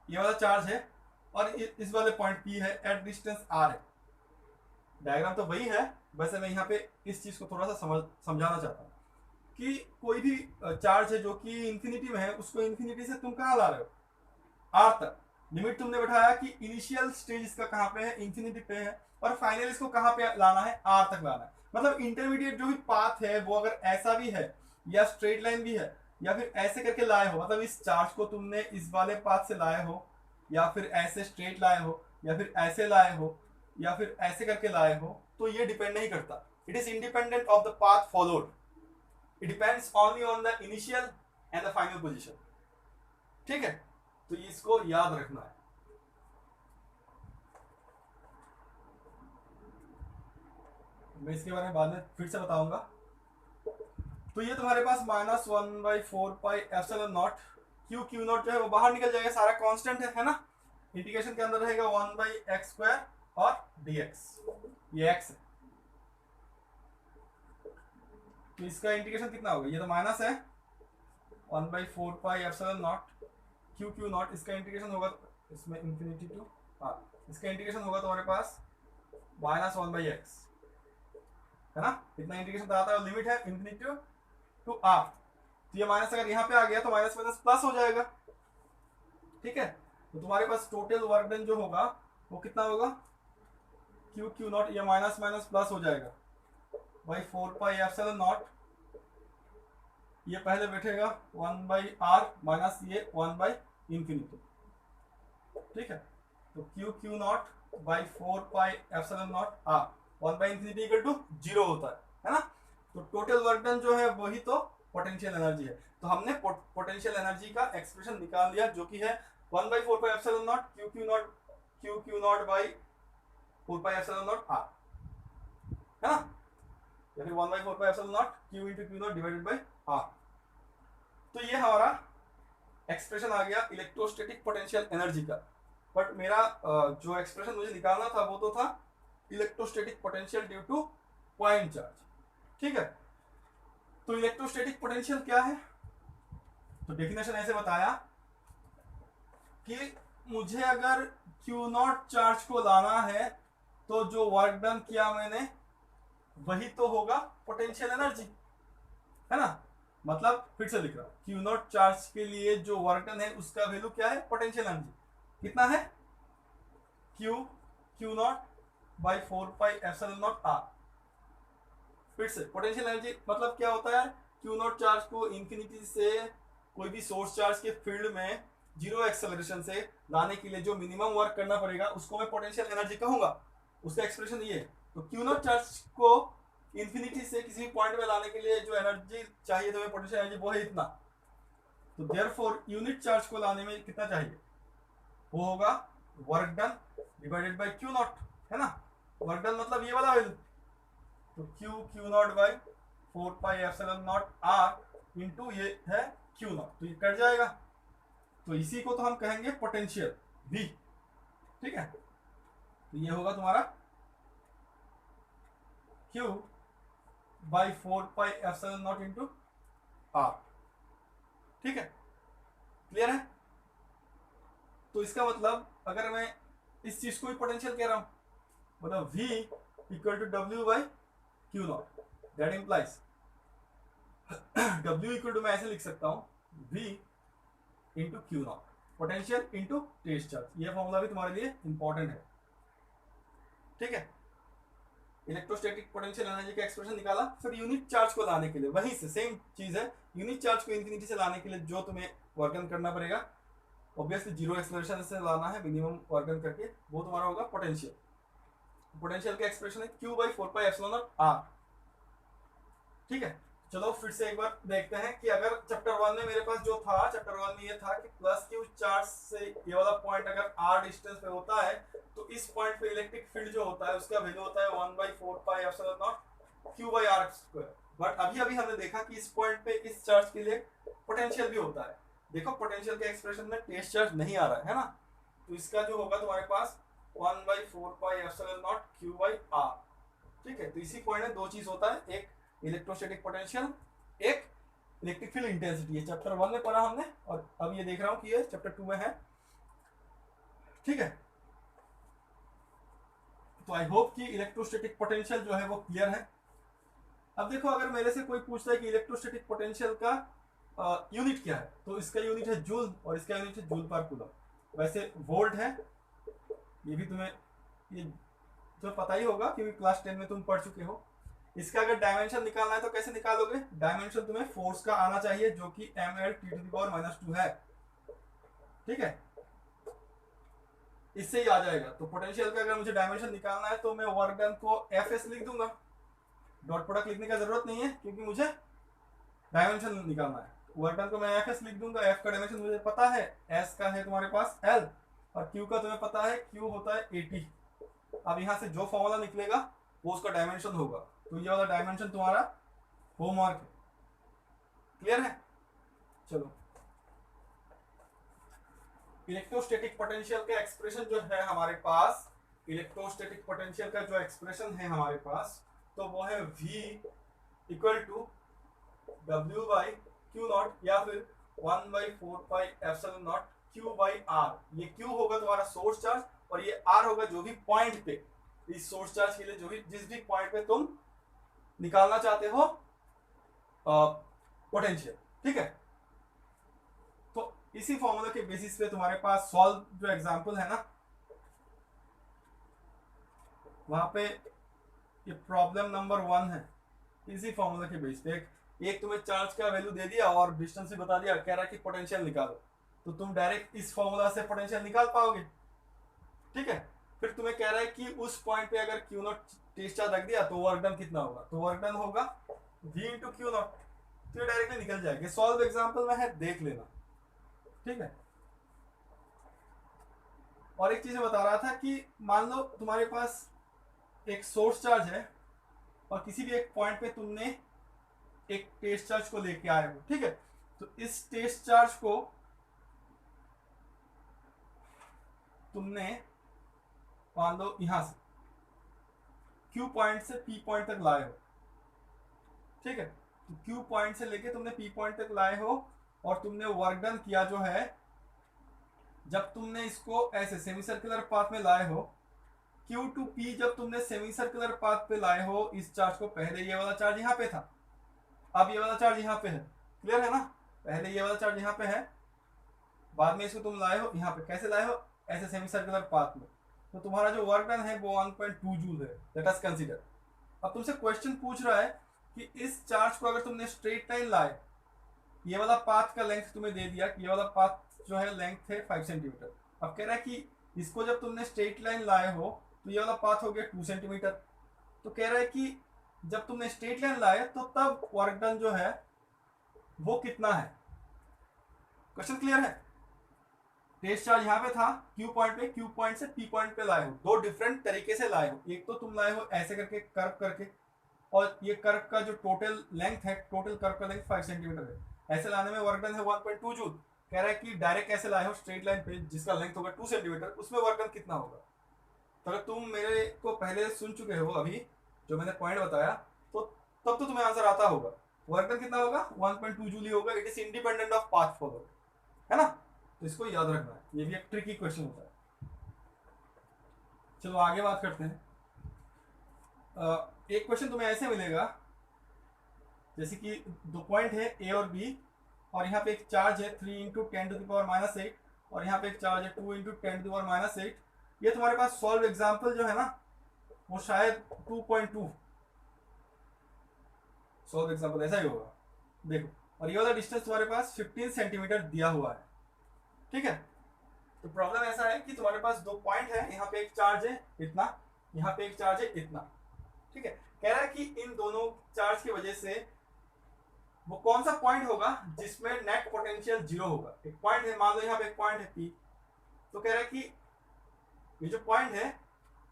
ये वाला चार्ज है और इस वाले पॉइंट P है, एट डिस्टेंस R है। डायग्राम तो वही है, वैसे मैं यहाँ पे इस चीज को थोड़ा सा समझाना चाहता हूँ कि कोई भी चार्ज है जो कि इंफिनिटी में है, उसको इंफिनिटी से तुम कहाँ ला रहे हो, R तक। लिमिट तुमने बैठाया कि इनिशियल स्टेज इसका कहाँ पे है, इंफिनिटी पे है, और फाइनल इसको कहाँ पे लाना है, R तक लाना है। मतलब इंटरमीडिएट जो भी पाथ है वो अगर ऐसा भी है या स्ट्रेट लाइन भी है या फिर ऐसे करके लाए हो, मतलब इस चार्ज को तुमने इस वाले पाथ से लाए हो या फिर ऐसे स्ट्रेट लाए हो या फिर ऐसे लाए हो या फिर ऐसे करके लाए हो, तो ये डिपेंड नहीं करता। It is independent of the path followed. It depends only on the initial and the final position। ठीक है, तो इसको याद रखना है। मैं इसके बारे में बाद में फिर से बताऊंगा। तो ये तुम्हारे पास -1/4 क्यू नॉट जो है वो बाहर निकल जाएगा, सारा कांस्टेंट है ना। इंटीग्रेशन के अंदर रहेगा 1/x स्क्वायर और dx, ये x है। तो इसका इंटीग्रेशन कितना होगा, ये तो माइनस है 1/4 क्यू नॉट। इसका इंटीग्रेशन होगा, इसमें इंफिनिटी टू, हाँ, इसका इंटीग्रेशन होगा तुम्हारे पास -1/x, है ना। इतना इंटीग्रेशन कराता है, लिमिट है इंफिनिटी टू R। तो ये माइनस अगर यहाँ पे आ गया तो माइनस माइनस प्लस हो जाएगा, ठीक है। तो तुम्हारे पास टोटल वर्क डन जो होगा वो कितना होगा, क्यू नॉट, ये माइनस माइनस प्लस हो जाएगा (4πε0), ये पहले बैठेगा 1/r माइनस ये 1/इंफिनिटी, ठीक है। तो क्यू नॉट बाई 4πε0 r, 1/इंफिनिटी इक्वल टू 0 होता है ना। तो टोटल वर्क डन जो है वही तो पोटेंशियल एनर्जी है। तो हमने पोटेंशियल एनर्जी का एक्सप्रेशन निकाल लिया, जो कि है 1/4πε0 क्यू नॉट बाई 4πε0 r, है ना, या फिर 1/4πε0 Q naught divided by r। तो ये हमारा एक्सप्रेशन आ गया इलेक्ट्रोस्टैटिक पोटेंशियल एनर्जी का। बट मेरा जो एक्सप्रेशन मुझे निकालना था वो तो था electrostatic potential due to point charge, ठीक है। तो इलेक्ट्रोस्टैटिक पोटेंशियल क्या है, तो डेफिनेशन ऐसे बताया कि मुझे अगर क्यू नॉट चार्ज को लाना है तो जो वर्क डन किया मैंने वही तो होगा पोटेंशियल एनर्जी, है ना। मतलब फिर से लिख रहा हूं, क्यू नॉट चार्ज के लिए जो वर्क डन है उसका वैल्यू क्या है, पोटेंशियल एनर्जी कितना है, क्यू नॉट बाई 4πε0 r। फिर से पोटेंशियल एनर्जी मतलब क्या होता है, क्यू नॉट चार्ज को इंफिनिटी से कोई भी सोर्स चार्ज के फील्ड में जीरो एक्सेलरेशन से लाने के लिए जो मिनिमम वर्क करना पड़ेगा उसको मैं पोटेंशियल एनर्जी कहूंगा। उसका एक्सप्रेशन ये है। तो क्यू नॉट चार्ज को इंफिनिटी से किसी भी पॉइंट में लाने के लिए जो एनर्जी चाहिए तुम्हें पोटेंशियल एनर्जी वो है इतना। तो देयरफॉर यूनिट चार्ज को लाने में कितना चाहिए, वो होगा work done divided by Q naught, है ना। वर्क डन मतलब ये वाला वैल्यू, तो Q naught by 4πε0 r into ये है क्यू नॉट, तो ये कट जाएगा। तो इसी को तो हम कहेंगे पोटेंशियल V, ठीक है। तो ये होगा तुम्हारा Q बाई 4πε0 इंटू आर। ठीक है, क्लियर है? तो इसका मतलब अगर मैं इस चीज को भी पोटेंशियल कह रहा हूं, मतलब V equal to W by Q naught, that implies W equal to मैं ऐसे लिख सकता हूं V into Q naught, potential into test charge. ये फॉर्मूला भी तुम्हारे लिए इंपॉर्टेंट है। ठीक है, इलेक्ट्रोस्टैटिक पोटेंशियल एनर्जी का एक्सप्रेशन निकाला। फिर यूनिट चार्ज को लाने के लिए वहीं से सेम चीज है, यूनिट चार्ज को इन्फिनिटी से लाने के लिए जो तुम्हें वर्क करना पड़ेगा, ऑब्वियसली जीरो एक्सेलरेशन से लाना है मिनिमम वर्क करके, वो तुम्हारा होगा पोटेंशियल। पोटेंशियल का एक्सप्रेशन है q by 4 pi epsilon not r। ठीक है, चलो फिर से एक बार देखते हैं कि अगर चैप्टर 1 में मेरे पास जो था, चैप्टर 1 में ये था कि प्लस क्यू चार्ज से ये वाला पॉइंट अगर r डिस्टेंस पे होता है तो इस पॉइंट पे इलेक्ट्रिक फील्ड जो होता है उसका वैल्यू होता है 1/4 pi epsilon naught q by r square. But अभी हमने देखा कि इस पॉइंट पे इस चार्ज के लिए पोटेंशियल भी होता है। देखो पोटेंशियल के एक्सप्रेशन में टेस्ट चार्ज नहीं आ रहा है ना, तो इसका जो होगा तुम्हारे पास 1/4 pi epsilon naught q by r। ठीक है, तो इसी पॉइंट में दो चीज होता है, एक इलेक्ट्रोस्टैटिक पोटेंशियल, एक इलेक्ट्रिक फील्ड इंटेंसिटी। ये चैप्टर 1 में पढ़ा हमने और अब ये देख रहा हूं कि ये चैप्टर 2 में है। ठीक है, तो आई होप कि इलेक्ट्रोस्टैटिक पोटेंशियल जो है वो क्लियर है। अब देखो अगर मेरे से कोई पूछता है कि इलेक्ट्रोस्टैटिक पोटेंशियल का यूनिट क्या है, तो इसका यूनिट है जूल और इसका यूनिट है जूल पर कूलम। वैसे वोल्ट है, ये भी तुम्हें ये तो पता ही होगा क्योंकि क्लास 10 में तुम पढ़ चुके हो। इसका अगर डायमेंशन निकालना है तो कैसे निकालोगे? डायमेंशन तुम्हें फोर्स का आना चाहिए जो कि mL/T⁻⁻2 है। ठीक है, इससे ही आ जाएगा। तो पोटेंशियल का अगर मुझे डायमेंशन निकालना है तो मैं वर्क डन को Fs लिख दूंगा, डॉट प्रोडक्ट लिखने का जरूरत नहीं है क्योंकि मुझे डायमेंशन निकालना है। वर्क डन को मैं Fs लिख दूंगा, F का डायमेंशन मुझे पता है, S का है तुम्हारे पास L और Q का तुम्हें पता है, Q होता है 80। अब यहाँ से जो फॉर्मूला निकलेगा वो उसका डायमेंशन होगा, तो ये वाला डायमेंशन तुम्हारा होमवर्क है। क्लियर है? चलो, इलेक्ट्रोस्टैटिक पोटेंशियल का एक्सप्रेशन जो है हमारे पास, इलेक्ट्रोस्टैटिक पोटेंशियल का जो एक्सप्रेशन है हमारे पास, तो वो है V equal to W by Q naught या फिर 1/4 pi epsilon naught Q by R। ये Q होगा तुम्हारा सोर्स चार्ज और ये R होगा जो भी पॉइंट पे, इस सोर्स चार्ज के लिए जो भी जिस भी पॉइंट पे तुम निकालना चाहते हो पोटेंशियल। ठीक है, तो इसी फॉर्मूला के बेसिस पे तुम्हारे पास सॉल्व जो एग्जांपल है ना, वहां पे ये प्रॉब्लम नंबर 1 है, इसी फॉर्मूला के बेस पे एक तुम्हें चार्ज का वैल्यू दे दिया और डिस्टेंस भी बता दिया, कह रहा है कि पोटेंशियल निकालो, तो तुम डायरेक्ट इस फॉर्मूला से पोटेंशियल निकाल पाओगे। ठीक है, फिर तुम्हें कह रहा है कि उस पॉइंट पे अगर क्यू नॉट टेस्ट चार्ज रख दिया तो वर्क डन कितना होगा, तो वर्क डन होगा V इंटू क्यू नॉट, तो ये डायरेक्टली निकल जाएगा। सॉल्व एग्जांपल में है, देख लेना। ठीक है, और एक चीज बता रहा था कि मान लो तुम्हारे पास एक सोर्स चार्ज है और किसी भी एक पॉइंट पे तुमने एक टेस्ट चार्ज को लेके आए हो। ठीक है, तो इस टेस्ट चार्ज को तुमने मान लो यहां से Q पॉइंट से P पॉइंट तक लाए हो। ठीक है, तो Q पॉइंट से लेके तुमने P पॉइंट तक लाए हो और तुमने वर्क डन किया जो है, जब तुमने इसको ऐसे सेमी सर्कुलर पाथ में लाए हो, Q टू P जब तुमने सेमी सर्कुलर पाथ पे लाए हो इस चार्ज को, पहले ये वाला चार्ज यहाँ पे था, अब ये वाला चार्ज यहाँ पे है। क्लियर है ना? पहले ये वाला चार्ज यहाँ पे है, बाद में इसको तुम लाए हो यहाँ पे। कैसे लाए हो? ऐसे सेमी सर्कुलर पाथ में। तो तुम्हारा जो वर्क डन है वो 1.2 जूल है, लेट अस कंसीडर। अब तुमसे क्वेश्चन पूछ रहा है कि इस चार्ज को अगर तुमने स्ट्रेट लाइन लाए, ये वाला पाथ का लेंथ तुम्हें दे दिया, ये वाला पाथ जो है लेंथ है 5 सेंटीमीटर। अब कह रहा है कि इसको जब तुमने स्ट्रेट लाइन लाए हो तो ये वाला पाथ हो गया 2 सेंटीमीटर। तो कह रहा है कि जब तुमने स्ट्रेट लाइन लाए तो तब वर्क डन जो है वो कितना है। क्वेश्चन क्लियर है? टेस्ट चार्ज यहाँ पे था Q पॉइंट पे, Q पॉइंट से P पॉइंट पे लाए हो, दो डिफरेंट तरीके से लाए हो। एक तो तुम लाए हो ऐसे करके कर्व करके, और ये कर्व का जो टोटल लेंथ है, टोटल कर्व का लेंथ 5 सेंटीमीटर है। ऐसे लाने में वर्क डन है 1.2 जूल। कह रहा है कि डायरेक्ट ऐसे लाए हो स्ट्रेट लाइन पे जिसका लेंथ होगा 2 सेंटीमीटर, उसमें वर्क डन कितना होगा। तो अगर तुम मेरे को पहले सुन चुके हो अभी जो मैंने पॉइंट बताया, तो तब तो तुम्हें आंसर आता होगा। वर्क डन कितना होगा 1.2 जूल ही होगा। It is independent of path followed, है ना। तो इसको याद रखना है, ये भी एक ट्रिकी क्वेश्चन होता है। चलो आगे बात करते हैं। एक क्वेश्चन तुम्हें ऐसे मिलेगा जैसे कि दो पॉइंट है ए और बी, और यहाँ पे एक चार्ज है 3 इंटू 10⁻⁸ और यहाँ पे एक चार्ज है 2 इंटू 10⁻⁸। ये तुम्हारे पास सॉल्व एग्जाम्पल जो है ना वो शायद 2.2 सॉल्व एग्जाम्पल ऐसा ही होगा, देखो। और ये वाला डिस्टेंस तुम्हारे पास 15 सेंटीमीटर दिया हुआ है, ठीक है। तो प्रॉब्लम ऐसा है कि तुम्हारे पास दो पॉइंट है, यहाँ पे एक चार्ज है इतना, यहाँ पे एक चार्ज है इतना, ठीक है। कह रहा है कि इन दोनों चार्ज की वजह से वो कौन सा पॉइंट होगा जिसमें नेट पोटेंशियल जीरो होगा। एक पॉइंट है, मान लो यहाँ पे एक पॉइंट है पी, तो कह रहा है कि ये जो पॉइंट है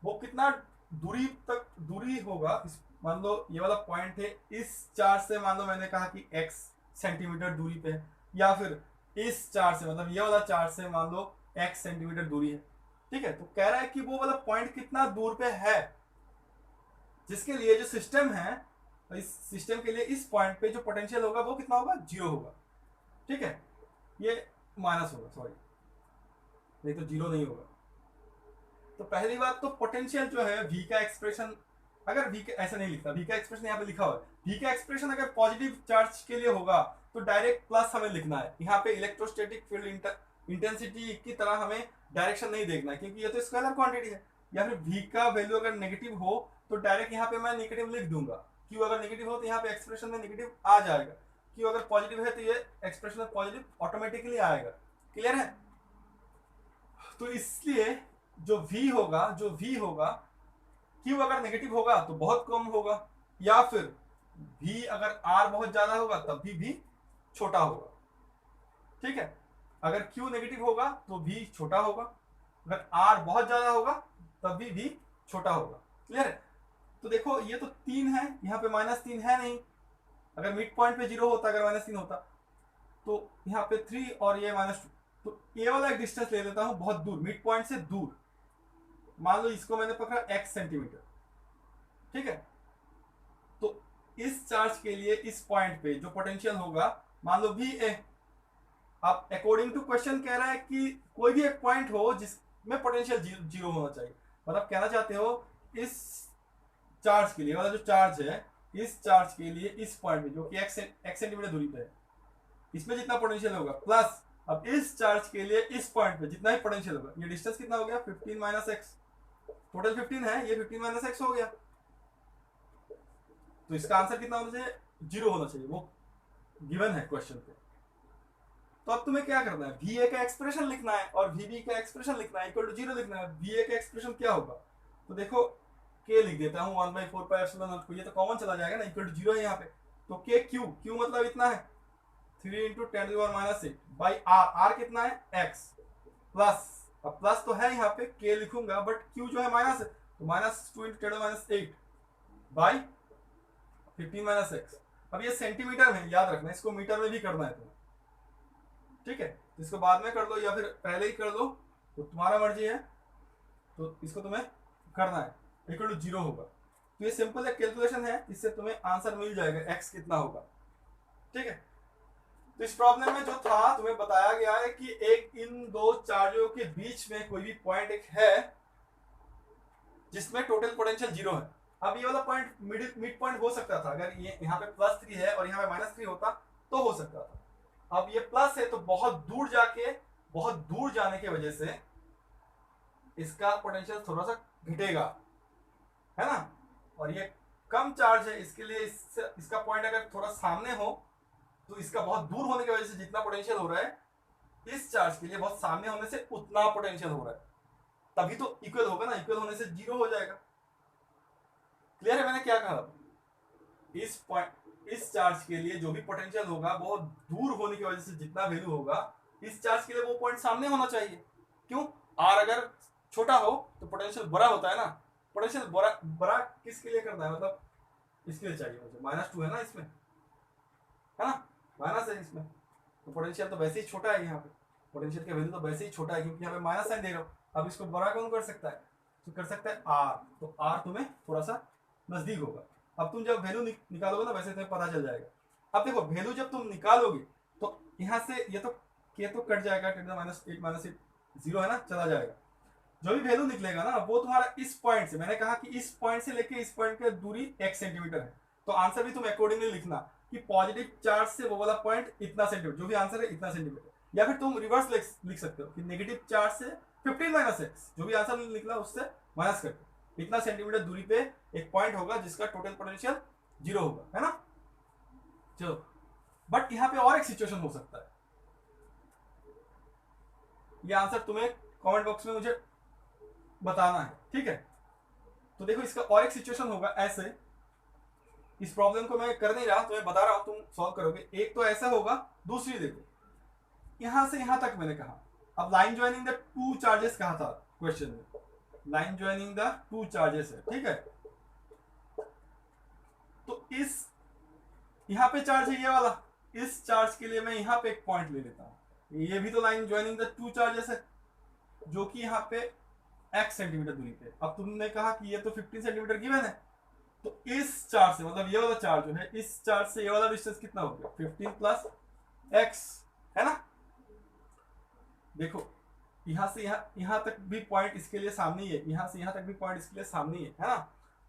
वो कितना दूरी होगा। मान लो ये वाला पॉइंट है इस चार्ज से, मान लो मैंने कहा कि x सेंटीमीटर दूरी पे है, या फिर इस चार्ज से, मतलब ये वाला चार्ज से मान लो x सेंटीमीटर दूरी है, ठीक है। तो कह रहा है कि वो वाला पॉइंट कितना दूर पे है जिसके लिए जो सिस्टम है, इस सिस्टम के लिए इस पॉइंट पे जो पोटेंशियल होगा वो कितना होगा, जीरो होगा, ठीक है। ये माइनस होगा, सॉरी, नहीं तो जीरो नहीं होगा। तो पहली बात तो पोटेंशियल जो है v का एक्सप्रेशन, अगर v का ऐसा नहीं लिखता, v का एक्सप्रेशन यहाँ पे लिखा हुआ है, v का एक्सप्रेशन अगर पॉजिटिव चार्ज के लिए होगा तो डायरेक्ट प्लस हमें लिखना है। यहाँ पे इलेक्ट्रोस्टैटिक फील्ड इंटेंसिटी की तरह हमें डायरेक्शन नहीं देखना है, क्योंकि ये तो स्केलर क्वांटिटी है। या फिर v का वैल्यू अगर नेगेटिव हो तो डायरेक्ट यहाँ पे मैं नेगेटिव लिख दूंगा। q अगर नेगेटिव हो तो यहाँ पे एक्सप्रेशन में नेगेटिव आ जाएगा, q अगर पॉजिटिव है तो ये एक्सप्रेशन में पॉजिटिव ऑटोमेटिकली आएगा। क्लियर है। तो इसलिए जो v होगा q अगर नेगेटिव होगा तो बहुत कम होगा, या फिर v अगर r बहुत ज्यादा होगा तब भी v छोटा होगा, ठीक है। अगर q नेगेटिव होगा तो v छोटा होगा, अगर r बहुत ज्यादा होगा तब भी v छोटा होगा। क्लियर है। तो देखो ये तो 3 है, यहाँ पे -3 है नहीं, अगर मिड पॉइंट पे 0 होता, अगर -3 होता तो यहाँ पे 3 और ये -2, तो ये वाला एक डिस्टेंस ले लेता हूँ बहुत दूर, मिड पॉइंट से दूर। मान लो इसको मैंने पकड़ा x सेंटीमीटर, ठीक है। तो इस चार्ज के लिए इस पॉइंट पे जो पोटेंशियल होगा मान लो VA। अब अकॉर्डिंग टू क्वेश्चन कह रहा है कि कोई भी एक पॉइंट हो जिसमें पोटेंशियल जीरो होना चाहिए। मतलब कहना चाहते हो इस चार्ज के लिए, वाला जो चार्ज है इस चार्ज के लिए इस पॉइंट पे जो कि x सेंटीमीटर दूरी पे है, इसमें जितना पोटेंशियल होगा प्लस अब इस चार्ज के लिए इस पॉइंट पे जितना ही पोटेंशियल होगा, ये डिस्टेंस कितना हो गया 15 - x, टोटल 15 है, ये 15 - x हो गया। तो इसका आंसर कितना होना चाहिए, जीरो होना चाहिए, वो गिवन है क्वेश्चन पे। तो अब तुम्हें क्या करना है, VA का एक्सप्रेशन लिखना है और VB का एक्सप्रेशन लिखना है, इक्वल टू जीरो लिखना है। VA का एक्सप्रेशन क्या होगा, तो देखो K लिख देता हूँ 1/4πε0 को, ये तो कॉमन चला जाएगा ना, इक्वल टू जीरो है यहाँ पे। तो Q मतलब इतना है 3 इंटू 10⁻⁸ बाई R कितना है x प्लस, अब प्लस तो है यहाँ पे K लिखूंगा बट Q जो है माइनस है, तो -2 इंटू 10⁻8 बाई 15 - x। अब ये सेंटीमीटर में याद रखना, इसको मीटर में भी करना है तुम्हें, ठीक है। तो इसको बाद में कर लो या फिर पहले ही कर लो, तो तुम्हारा मर्जी है। तो इसको तुम्हें करना है, इक्वल टू जीरो होगा। तो ये सिंपल एक कैलकुलेशन है, इससे तुम्हें आंसर मिल जाएगा x कितना होगा, ठीक है। तो इस प्रॉब्लम में जो था तुम्हें बताया गया है कि एक इन दो चार्जों के बीच में कोई भी पॉइंट एक है जिसमें टोटल पोटेंशियल जीरो है। अब ये वाला पॉइंट मिड पॉइंट हो सकता था, अगर ये यहाँ पे +3 है और यहाँ पे -3 होता तो हो सकता था। अब ये प्लस है तो बहुत दूर जाने की वजह से इसका पोटेंशियल थोड़ा सा घटेगा, है ना। और ये कम चार्ज है, इसके लिए इसका पॉइंट अगर थोड़ा सामने हो तो इसका बहुत दूर होने की वजह से जितना पोटेंशियल हो रहा है इस चार्ज के लिए बहुत सामने होने से उतना पोटेंशियल हो रहा है, तभी तो इक्वल होगा ना, इक्वल होने से जीरो हो जाएगा। क्लियर है मैंने क्या कहा, इस चार्ज के लिए जो भी पोटेंशियल होगा बहुत दूर होने की वजह से जितना वैल्यू होगा इस चार्ज के लिए वो पॉइंट सामने होना चाहिए। क्यों, R अगर छोटा हो तो पोटेंशियल बड़ा होता है ना। पोटेंशियल बड़ा किसके लिए करना है, मतलब इसके लिए चाहिए मुझे, -2 है ना इसमें, है ना, माइनस है इसमें, तो पोटेंशियल तो वैसे ही छोटा है। यहाँ पे पोटेंशियल का वैल्यू तो वैसे ही छोटा है क्योंकि यहाँ पे माइनस साइन दे रहा हूँ। अब इसको बड़ा कौन कर सकता है, तो कर सकता है R, तो R तुम्हें थोड़ा सा नजदीक होगा। अब तुम जब वैल्यू निकालोगे ना वैसे तुम्हें पता चल जाएगा अब देखो वैल्यू जब तुम निकालोगे तो यहाँ से ये तो कट जाएगा, -8 0 है ना, चला जाएगा। जो भी वैल्यू निकलेगा ना वो तुम्हारा इस पॉइंट से, मैंने कहा कि इस पॉइंट से लेके इस पॉइंट की दूरी x सेंटीमीटर है, तो आंसर भी तुम अकॉर्डिंगली लिखना कि पॉजिटिव चार्ज से वो वाला पॉइंट इतना सेंटीमीटर, जो भी आंसर है इतना सेंटीमीटर। या फिर तुम रिवर्स लिख सकते हो कि नेगेटिव चार्ज से 15 - x, जो भी आंसर निकला उससे माइनस करके इतना सेंटीमीटर दूरी पे एक पॉइंट होगा जिसका टोटल पोटेंशियल 0 होगा, है ना। चलो, बट यहाँ पे और एक सिचुएशन हो सकता है, ये आंसर तुम्हें कमेंट बॉक्स में मुझे बताना है, ठीक है। तो देखो इसका और एक सिचुएशन होगा ऐसे, इस प्रॉब्लम को मैं कर नहीं रहा, तुम्हें बता रहा हूं, तुम सॉल्व करोगे। एक तो ऐसा होगा, दूसरी देखो, यहां से यहां तक मैंने कहा, अब line joining the two charges कहा था क्वेश्चन में, line joining the two charges है, ठीक है। तो इस यहां पे चार्ज है ये वाला, इस चार्ज के लिए मैं यहां पे एक पॉइंट ले लेता हूं, ये भी तो line joining the two charges है, जो कि यहाँ पे x सेंटीमीटर दूरी पे। अब तुमने कहा कि ये तो 15 सेंटीमीटर गिवन है, तो इस चार्ज से, मतलब ये वाला चार्ज जो है, इस चार्ज से ये वाला डिस्टेंस कितना हो गया, 15 प्लस x, है ना। देखो यहां से यहां तक भी पॉइंट इसके लिए सामने ही है, यहां से यहां तक भी पॉइंट इसके लिए सामने ही है ना।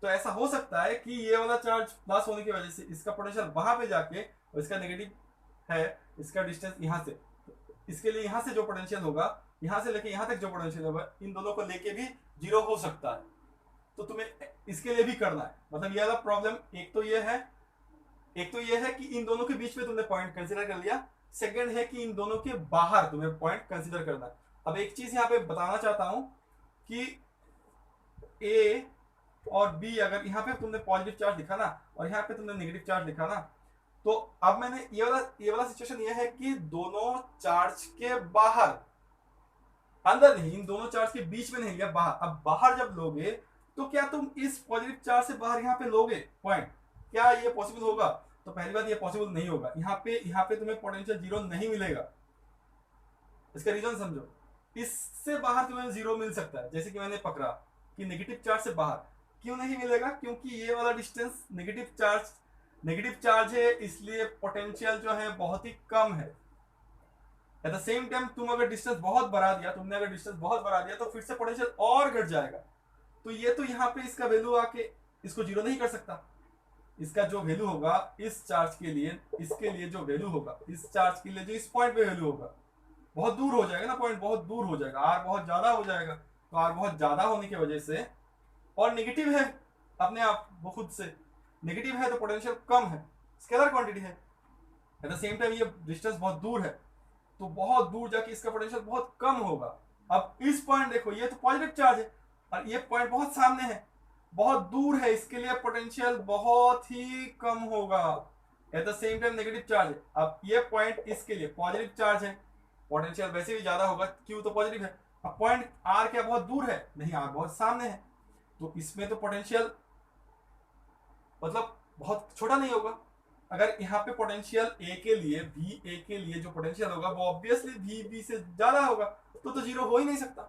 तो ऐसा हो सकता है कि ये वाला चार्ज प्लस होने की वजह से इसका पोटेंशियल वहां पे जाके, और इसका नेगेटिव है, इसका डिस्टेंस यहां से, इसके लिए यहां से जो पोटेंशियल होगा, यहां से लेके यहां तक जो पोटेंशियल होगा, इन दोनों को लेके भी 0 हो सकता है। तो तुम्हें इसके लिए भी करना है, मतलब ये वाला प्रॉब्लम, एक तो ये है कि इन दोनों के बीच में तुमने पॉइंट कंसीडर कर लिया, सेकंड है कि इन दोनों के बाहर तुम्हें पॉइंट कंसीडर करना है। अब एक चीज यहाँ पे बताना चाहता हूं कि ए और बी, अगर यहाँ पे तुमने पॉजिटिव चार्ज लिखा ना और यहाँ पे तुमने नेगेटिव चार्ज लिखा ना, तो अब मैंने ये वाला सिचुएशन ये है कि दोनों चार्ज के बाहर, अंदर नहीं, इन दोनों चार्ज के बीच में नहीं लिया, बाहर। अब बाहर जब लोगे तो क्या तुम इस पॉजिटिव चार्ज से बाहर यहाँ पे लोगे पॉइंट, क्या ये पॉसिबल होगा? तो पहली बात, ये पॉसिबल नहीं होगा। यहाँ पे तुम्हें पोटेंशियल 0 नहीं मिलेगा। इसका रीजन समझो, इससे बाहर तुम्हें 0 मिल सकता है, जैसे कि मैंने पकड़ा कि नेगेटिव चार्ज से बाहर क्यों नहीं मिलेगा, क्योंकि ये वाला डिस्टेंस नेगेटिव चार्ज है, इसलिए पोटेंशियल जो है बहुत ही कम है। एट द सेम टाइम तुम अगर डिस्टेंस बहुत बढ़ा दिया, तो फिर से पोटेंशियल और घट जाएगा। तो ये तो यहाँ पे इसका वैल्यू आके इसको 0 नहीं कर सकता। इसका जो वैल्यू होगा इस चार्ज के लिए, इसके लिए जो वैल्यू होगा, इस चार्ज के लिए जो इस पॉइंट पे वैल्यू होगा, बहुत दूर हो जाएगा ना, पॉइंट बहुत दूर हो जाएगा, आर बहुत ज्यादा हो जाएगा। तो आर बहुत ज्यादा होने की वजह से, और नेगेटिव है अपने आप, वो खुद से नेगेटिव है, तो पोटेंशियल कम है, स्केलर क्वांटिटी है। एट द सेम टाइम ये डिस्टेंस बहुत दूर है, तो बहुत दूर जाके इसका पोटेंशियल बहुत कम होगा। अब इस पॉइंट देखो, ये तो पॉजिटिव चार्ज है और ये पॉइंट बहुत सामने है, बहुत दूर है, इसके लिए पोटेंशियल बहुत ही कम होगा। At the same time negative charge है। अब ये पॉइंट इसके लिए पॉजिटिव चार्ज है, पोटेंशियल वैसे भी ज्यादा होगा, क्यों, तो पॉजिटिव है। अब पॉइंट आर क्या बहुत दूर है? नहीं, आर बहुत सामने है, तो इसमें तो पोटेंशियल मतलब बहुत छोटा नहीं होगा। अगर यहाँ पे पोटेंशियल ए के लिए, वी ए के लिए जो पोटेंशियल होगा वो ऑब्वियसली वी बी से ज्यादा होगा, तो 0 हो ही नहीं सकता।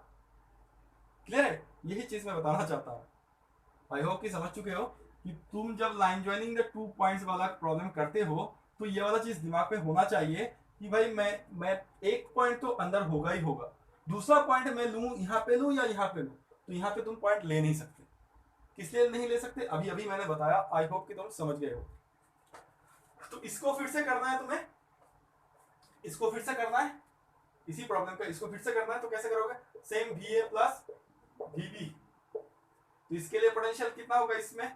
क्लियर है? यही चीज मैं बताना चाहता हूँ। आई होप कि समझ चुके हो कि तुम जब लाइन ज्वाइनिंग द 2 पॉइंट्स वाला प्रॉब्लम करते हो तो ये वाला चीज दिमाग में होना चाहिए कि भाई मैं एक पॉइंट तो अंदर होगा ही होगा, दूसरा पॉइंट मैं लूं, यहाँ पे लूं या यहाँ पे लूं, तो यहाँ पे तुम पॉइंट ले नहीं सकते। किस लिए नहीं ले सकते? अभी अभी मैंने बताया, आई होप कि तुम समझ गए हो। तो इसको फिर से करना है तुम्हें, इसको फिर से करना है, इसी प्रॉब्लम का इसको फिर से करना है। तो कैसे करोगे? Same V A plus V B. तो इसके लिए पोटेंशियल कितना होगा इसमें,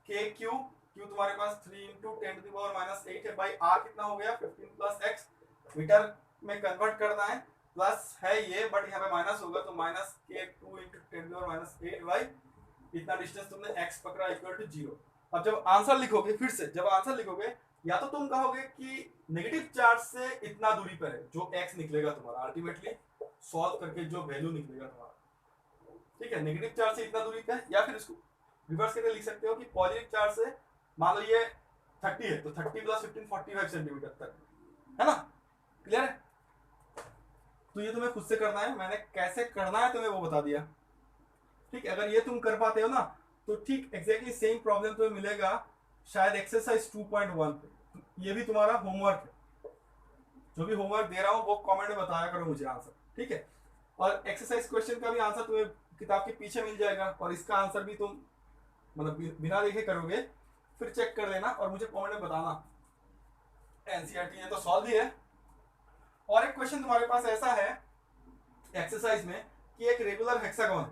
के क्यू, क्यू तुम्हारे पास 3 × 10⁻⁸ है, बाई आर कितना हो गया 15 प्लस एक्स, मीटर में कन्वर्ट करना है, प्लस है ये बट यहाँ पे माइनस होगा, तो माइनस के 2 × 10⁻⁸ बाई इतना डिस्टेंस तुमने x पकड़ा इक्वल टू 0। अब जब आंसर लिखोगे, फिर से जब आंसर लिखोगे, या तो तुम कहोगे कि नेगेटिव चार्ज से इतना दूरी पर है, जो x निकलेगा तुम्हारा अल्टीमेटली सॉल्व करके जो वैल्यू निकलेगा तुम्हारा, ठीक है, नेगेटिव चार्ज से इतना दूरी पर, या फिर इसको रिवर्स करके लिख सकते हो कि पॉजिटिव चार्ज से, मान लो ये 30 है, तो 30 प्लस 15 45 सेंटीमीटर तक, है ना। क्लियर है? तो ये तुम्हें खुद से करना है, मैंने कैसे करना है तुम्हें वो बता दिया, ठीक है। अगर ये तुम कर पाते हो ना, तो ठीक एग्जैक्टली सेम प्रॉब्लम तुम्हें मिलेगा शायद एक्सरसाइज 2.1 पे। ये भी तुम्हारा होमवर्क है, जो भी होमवर्क दे रहा हूँ वो कमेंट में बताया करो मुझे आंसर, ठीक है। और एक्सरसाइज क्वेश्चन का भी आंसर तुम्हें किताब के पीछे मिल जाएगा, और इसका आंसर भी तुम मतलब बिना देखे करोगे, फिर चेक कर लेना और मुझे कमेंट में बताना एनसीईआरटी ने तो सॉल्व ही है। और एक क्वेश्चन तुम्हारे पास ऐसा है एक्सरसाइज में कि एक रेगुलर हेक्सागोन है,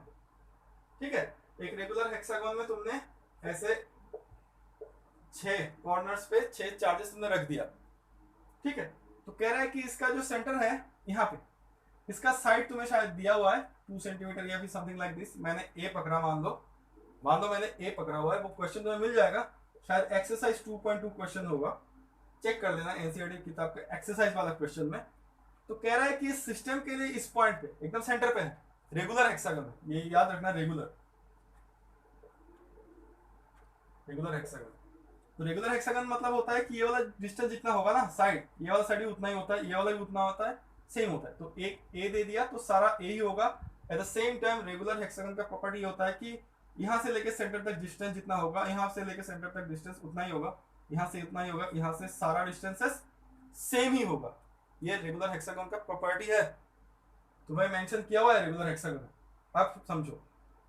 ठीक है। एक रेगुलर हेक्सागोन में तुमने ऐसे 6 कॉर्नर्स पे 6 चार्जेस तुमने रख दिया, ठीक है। तो कह रहा है कि इसका जो सेंटर है यहाँ पे, इसका साइड तुम्हें शायद दिया हुआ है 2 सेंटीमीटर या फिर समथिंग लाइक दिस। मैंने ए पकड़ा, मान लो मैंने ए पकड़ा हुआ है, वो क्वेश्चन तुम्हें मिल जाएगा, शायद एक्सरसाइज 2.2 क्वेश्चन होगा, चेक कर लेना एनसीईआरटी किताब के एक्सरसाइज वाला क्वेश्चन में। तो कह रहा है कि इस सिस्टम के लिए इस पॉइंट पे एकदम सेंटर पे है रेगुलर हेक्सागन, ये याद रखना, रेगुलर हेक्सागन। तो रेगुलर हेक्सागन मतलब होता है कि ये वाला डिस्टेंस जितना होगा ना साइड, ये वाला साइड उतना ही होता है, ये वाला भी उतना होता है, सेम होता है। तो एक ए दे दिया तो सारा ए ही होगा। At the same time regular hexagon का प्रॉपर्टी होता है कि यहाँ से लेके सेंटर तक डिस्टेंस जितना होगा, यहाँ से लेके सेंटर तक डिस्टेंस उतना ही होगा, यहाँ से उतना ही होगा, यहाँ से सारा डिस्टेंसेस सेम ही होगा। ये रेगुलर हेक्सागन का प्रॉपर्टी है, तुम्हें मेंशन किया हुआ है रेगुलर हेक्सागन। अब समझो,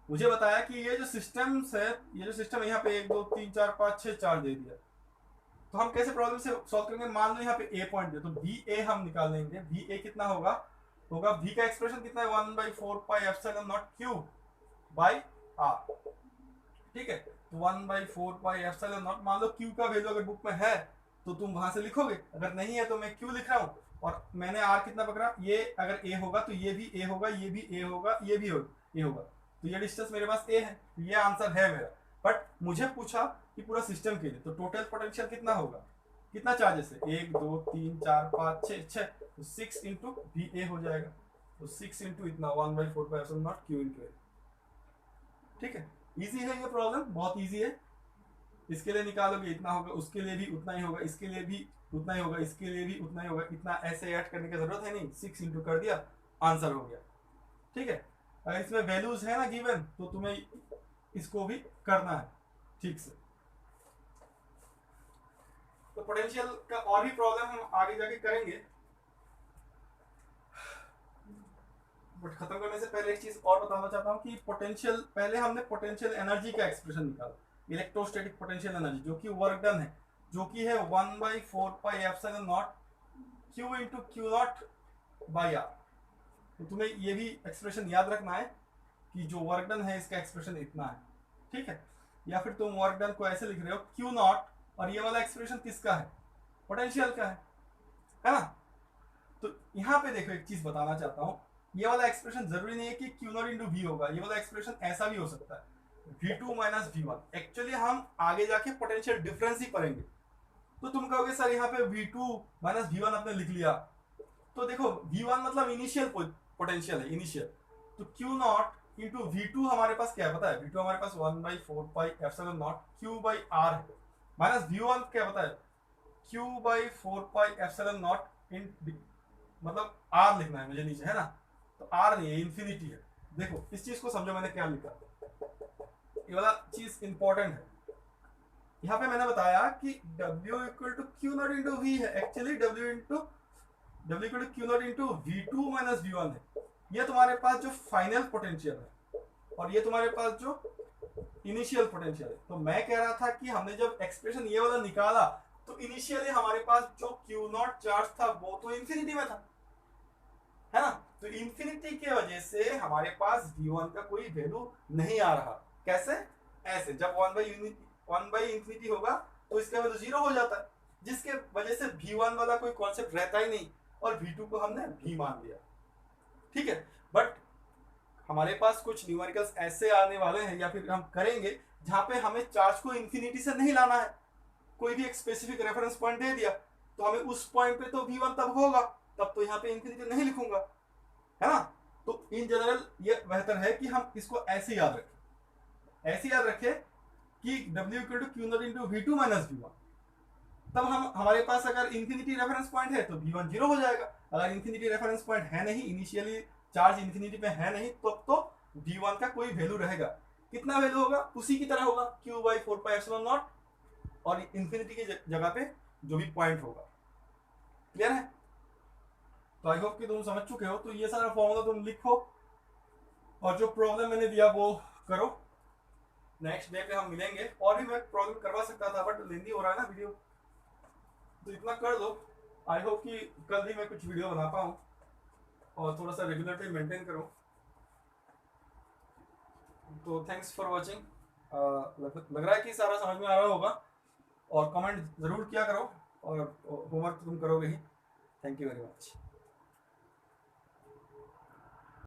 मुझे बताया कि ये जो सिस्टम्स है, ये जो सिस्टम है यहाँ पे 1 2 3 4 5 6 4 दे दिया, तो हम कैसे प्रॉब्लम से सॉल्व करेंगे। मान लो यहाँ पे ए पॉइंट है, तो बी ए हम निकाल लेंगे। बी ए कितना होगा, बी का एक्सप्रेशन कितना है 1/4 pi epsilon naught Q by R, ठीक है। तो 1/4 पाई एप्सिलॉन नॉट, मान लो क्यू का वैल्यू अगर बुक में है तो तुम वहां से लिखोगे, अगर नहीं है तो मैं क्यू लिख रहा हूँ, और मैंने आर कितना पकड़ा, ये अगर ए होगा तो ये भी ए होगा, ये भी ए होगा, ये भी ए होगा, तो ये डिस्टेंस मेरे पास ए है, तो ये आंसर है मेरा। बट मुझे पूछा कि पूरा सिस्टम के लिए तो टोटल पोटेंशियल कितना होगा, कितना चार्जेस है, 1 2 3 4 5 6, तो 6 इंटू वी ए हो जाएगा, तो 6 इंटू इतना 1/4 pi epsilon naught Q into A, ठीक है। इजी है ये प्रॉब्लम, बहुत इजी है। इसके लिए निकालोगे इतना होगा, उसके लिए भी उतना ही होगा, इसके लिए भी उतना ही होगा, इसके लिए भी उतना ही होगा, इतना ऐसे ऐड करने की जरूरत है नहीं, 6 इंटू कर दिया, आंसर हो गया, ठीक है। अगर इसमें वैल्यूज है ना गिवन, तो तुम्हें इसको भी करना है ठीक से। तो पोटेंशियल का और भी प्रॉब्लम हम आगे जाके करेंगे, बट खत्म करने से पहले एक चीज और बताना चाहता हूँ कि पोटेंशियल, पहले हमने पोटेंशियल एनर्जी का एक्सप्रेशन निकाला, इलेक्ट्रोस्टैटिक पोटेंशियल एनर्जी, जो कि वर्क डन है, जो कि है 1/4 pi epsilon naught Q into Q naught by R. तो तुम्हें ये भी एक्सप्रेशन याद रखना है कि जो वर्क डन है इसका एक्सप्रेशन इतना है, ठीक है। या फिर तुम वर्क डन को ऐसे लिख रहे हो क्यू नॉट, और ये वाला एक्सप्रेशन किसका है, पोटेंशियल का है ना। तो यहाँ पे देखो एक चीज बताना चाहता हूँ, ये वाला एक्सप्रेशन जरूरी नहीं है कि क्यू नॉट इंटू वी होगा, ये वाला एक्सप्रेशन ऐसा भी हो सकता है v2 माइनस v1। एक्चुअली हम आगे जाके पोटेंशियल डिफरेंस ही पढ़ेंगे, तो तुम कहोगे सर यहाँ पे v2 माइनस v1 आपने लिख लिया, तो देखो v1 मतलब इनिशियल पोटेंशियल है, इनिशियल, तो q नॉट इंटू v2 हमारे पास क्या है पता है, v2 हमारे पास 1/4 pi epsilon naught q by R है, माइनस v1 क्या पता है, q/4 pi epsilon not in, मतलब r लिखना है मुझे नीचे, है ना, तो r नहीं है, इन्फिनिटी है। देखो इस चीज को समझो मैंने क्या लिखा, ये वाला चीज इंपॉर्टेंट है। यहाँ पे मैंने बताया कि W equal to Q naught into V है, actually W equal to Q naught into v2 minus v1 है। ये तुम्हारे पास जो फाइनल पोटेंशियल है, और ये तुम्हारे पास जो इनिशियल पोटेंशियल है। तो मैं कह रहा था कि हमने जब एक्सप्रेशन ये वाला निकाला, तो इनिशियली हमारे पास जो क्यू नॉट चार्ज था वो तो इन्फिनिटी में था, है ना। तो इन्फिनिटी के वजह से हमारे पास v1 का कोई वैल्यू नहीं आ रहा। कैसे, ऐसे जब 1 बाई इंफिनिटी होगा तो इसका वैल्यू 0 हो जाता है, जिसके वजह से v1 वाला कोई कॉन्सेप्ट रहता ही नहीं, और v2 को हमने v मान लिया, ठीक है। बट हमारे पास कुछ न्यूमेरिकल्स ऐसे आने वाले हैं या फिर हम करेंगे जहां पे हमें चार्ज को इंफिनिटी से नहीं लाना है, कोई भी एक स्पेसिफिक रेफरेंस पॉइंट दे दिया तो हमें उस पॉइंट पे तो v1 तब होगा, तब तो यहाँ पे इंफिनिटी नहीं लिखूंगा, है ना। तो इन जनरल ये बेहतर है कि हम इसको ऐसे याद रखें, ऐसे याद रखें कि W equal to Q naught into v2 minus v1। तब हम, हमारे पास अगर इंफिनिटी रेफरेंस पॉइंट है तो v1 0 हो जाएगा, अगर इंफिनिटी रेफरेंस पॉइंट है नहीं, इनिशियली चार्ज इंफिनिटी पे है नहीं, तो v1 का कोई वैल्यू रहेगा। कितना वैल्यू होगा, उसी की तरह होगा q/4 पाई एप्सिलॉन नॉट, और इंफिनिटी की जगह पे जो भी पॉइंट होगा। क्लियर है? तो आई होप कि तुम समझ चुके हो। तो ये सारा फॉर्मूला तुम लिखो और जो प्रॉब्लम मैंने दिया वो करो। नेक्स्ट डे पे हम मिलेंगे। और भी मैं प्रॉब्लम करवा सकता था बट लेंदी हो रहा है ना वीडियो, तो इतना कर दो। आई होप कि कल ही मैं कुछ वीडियो बना पाऊँ और थोड़ा सा रेगुलरिटी मेंटेन करूँ। तो थैंक्स फॉर वॉचिंग। लग रहा है कि सारा समझ में आ रहा होगा। और कमेंट ज़रूर किया करो और होमवर्क तुम करोगे ही। Thank you very much.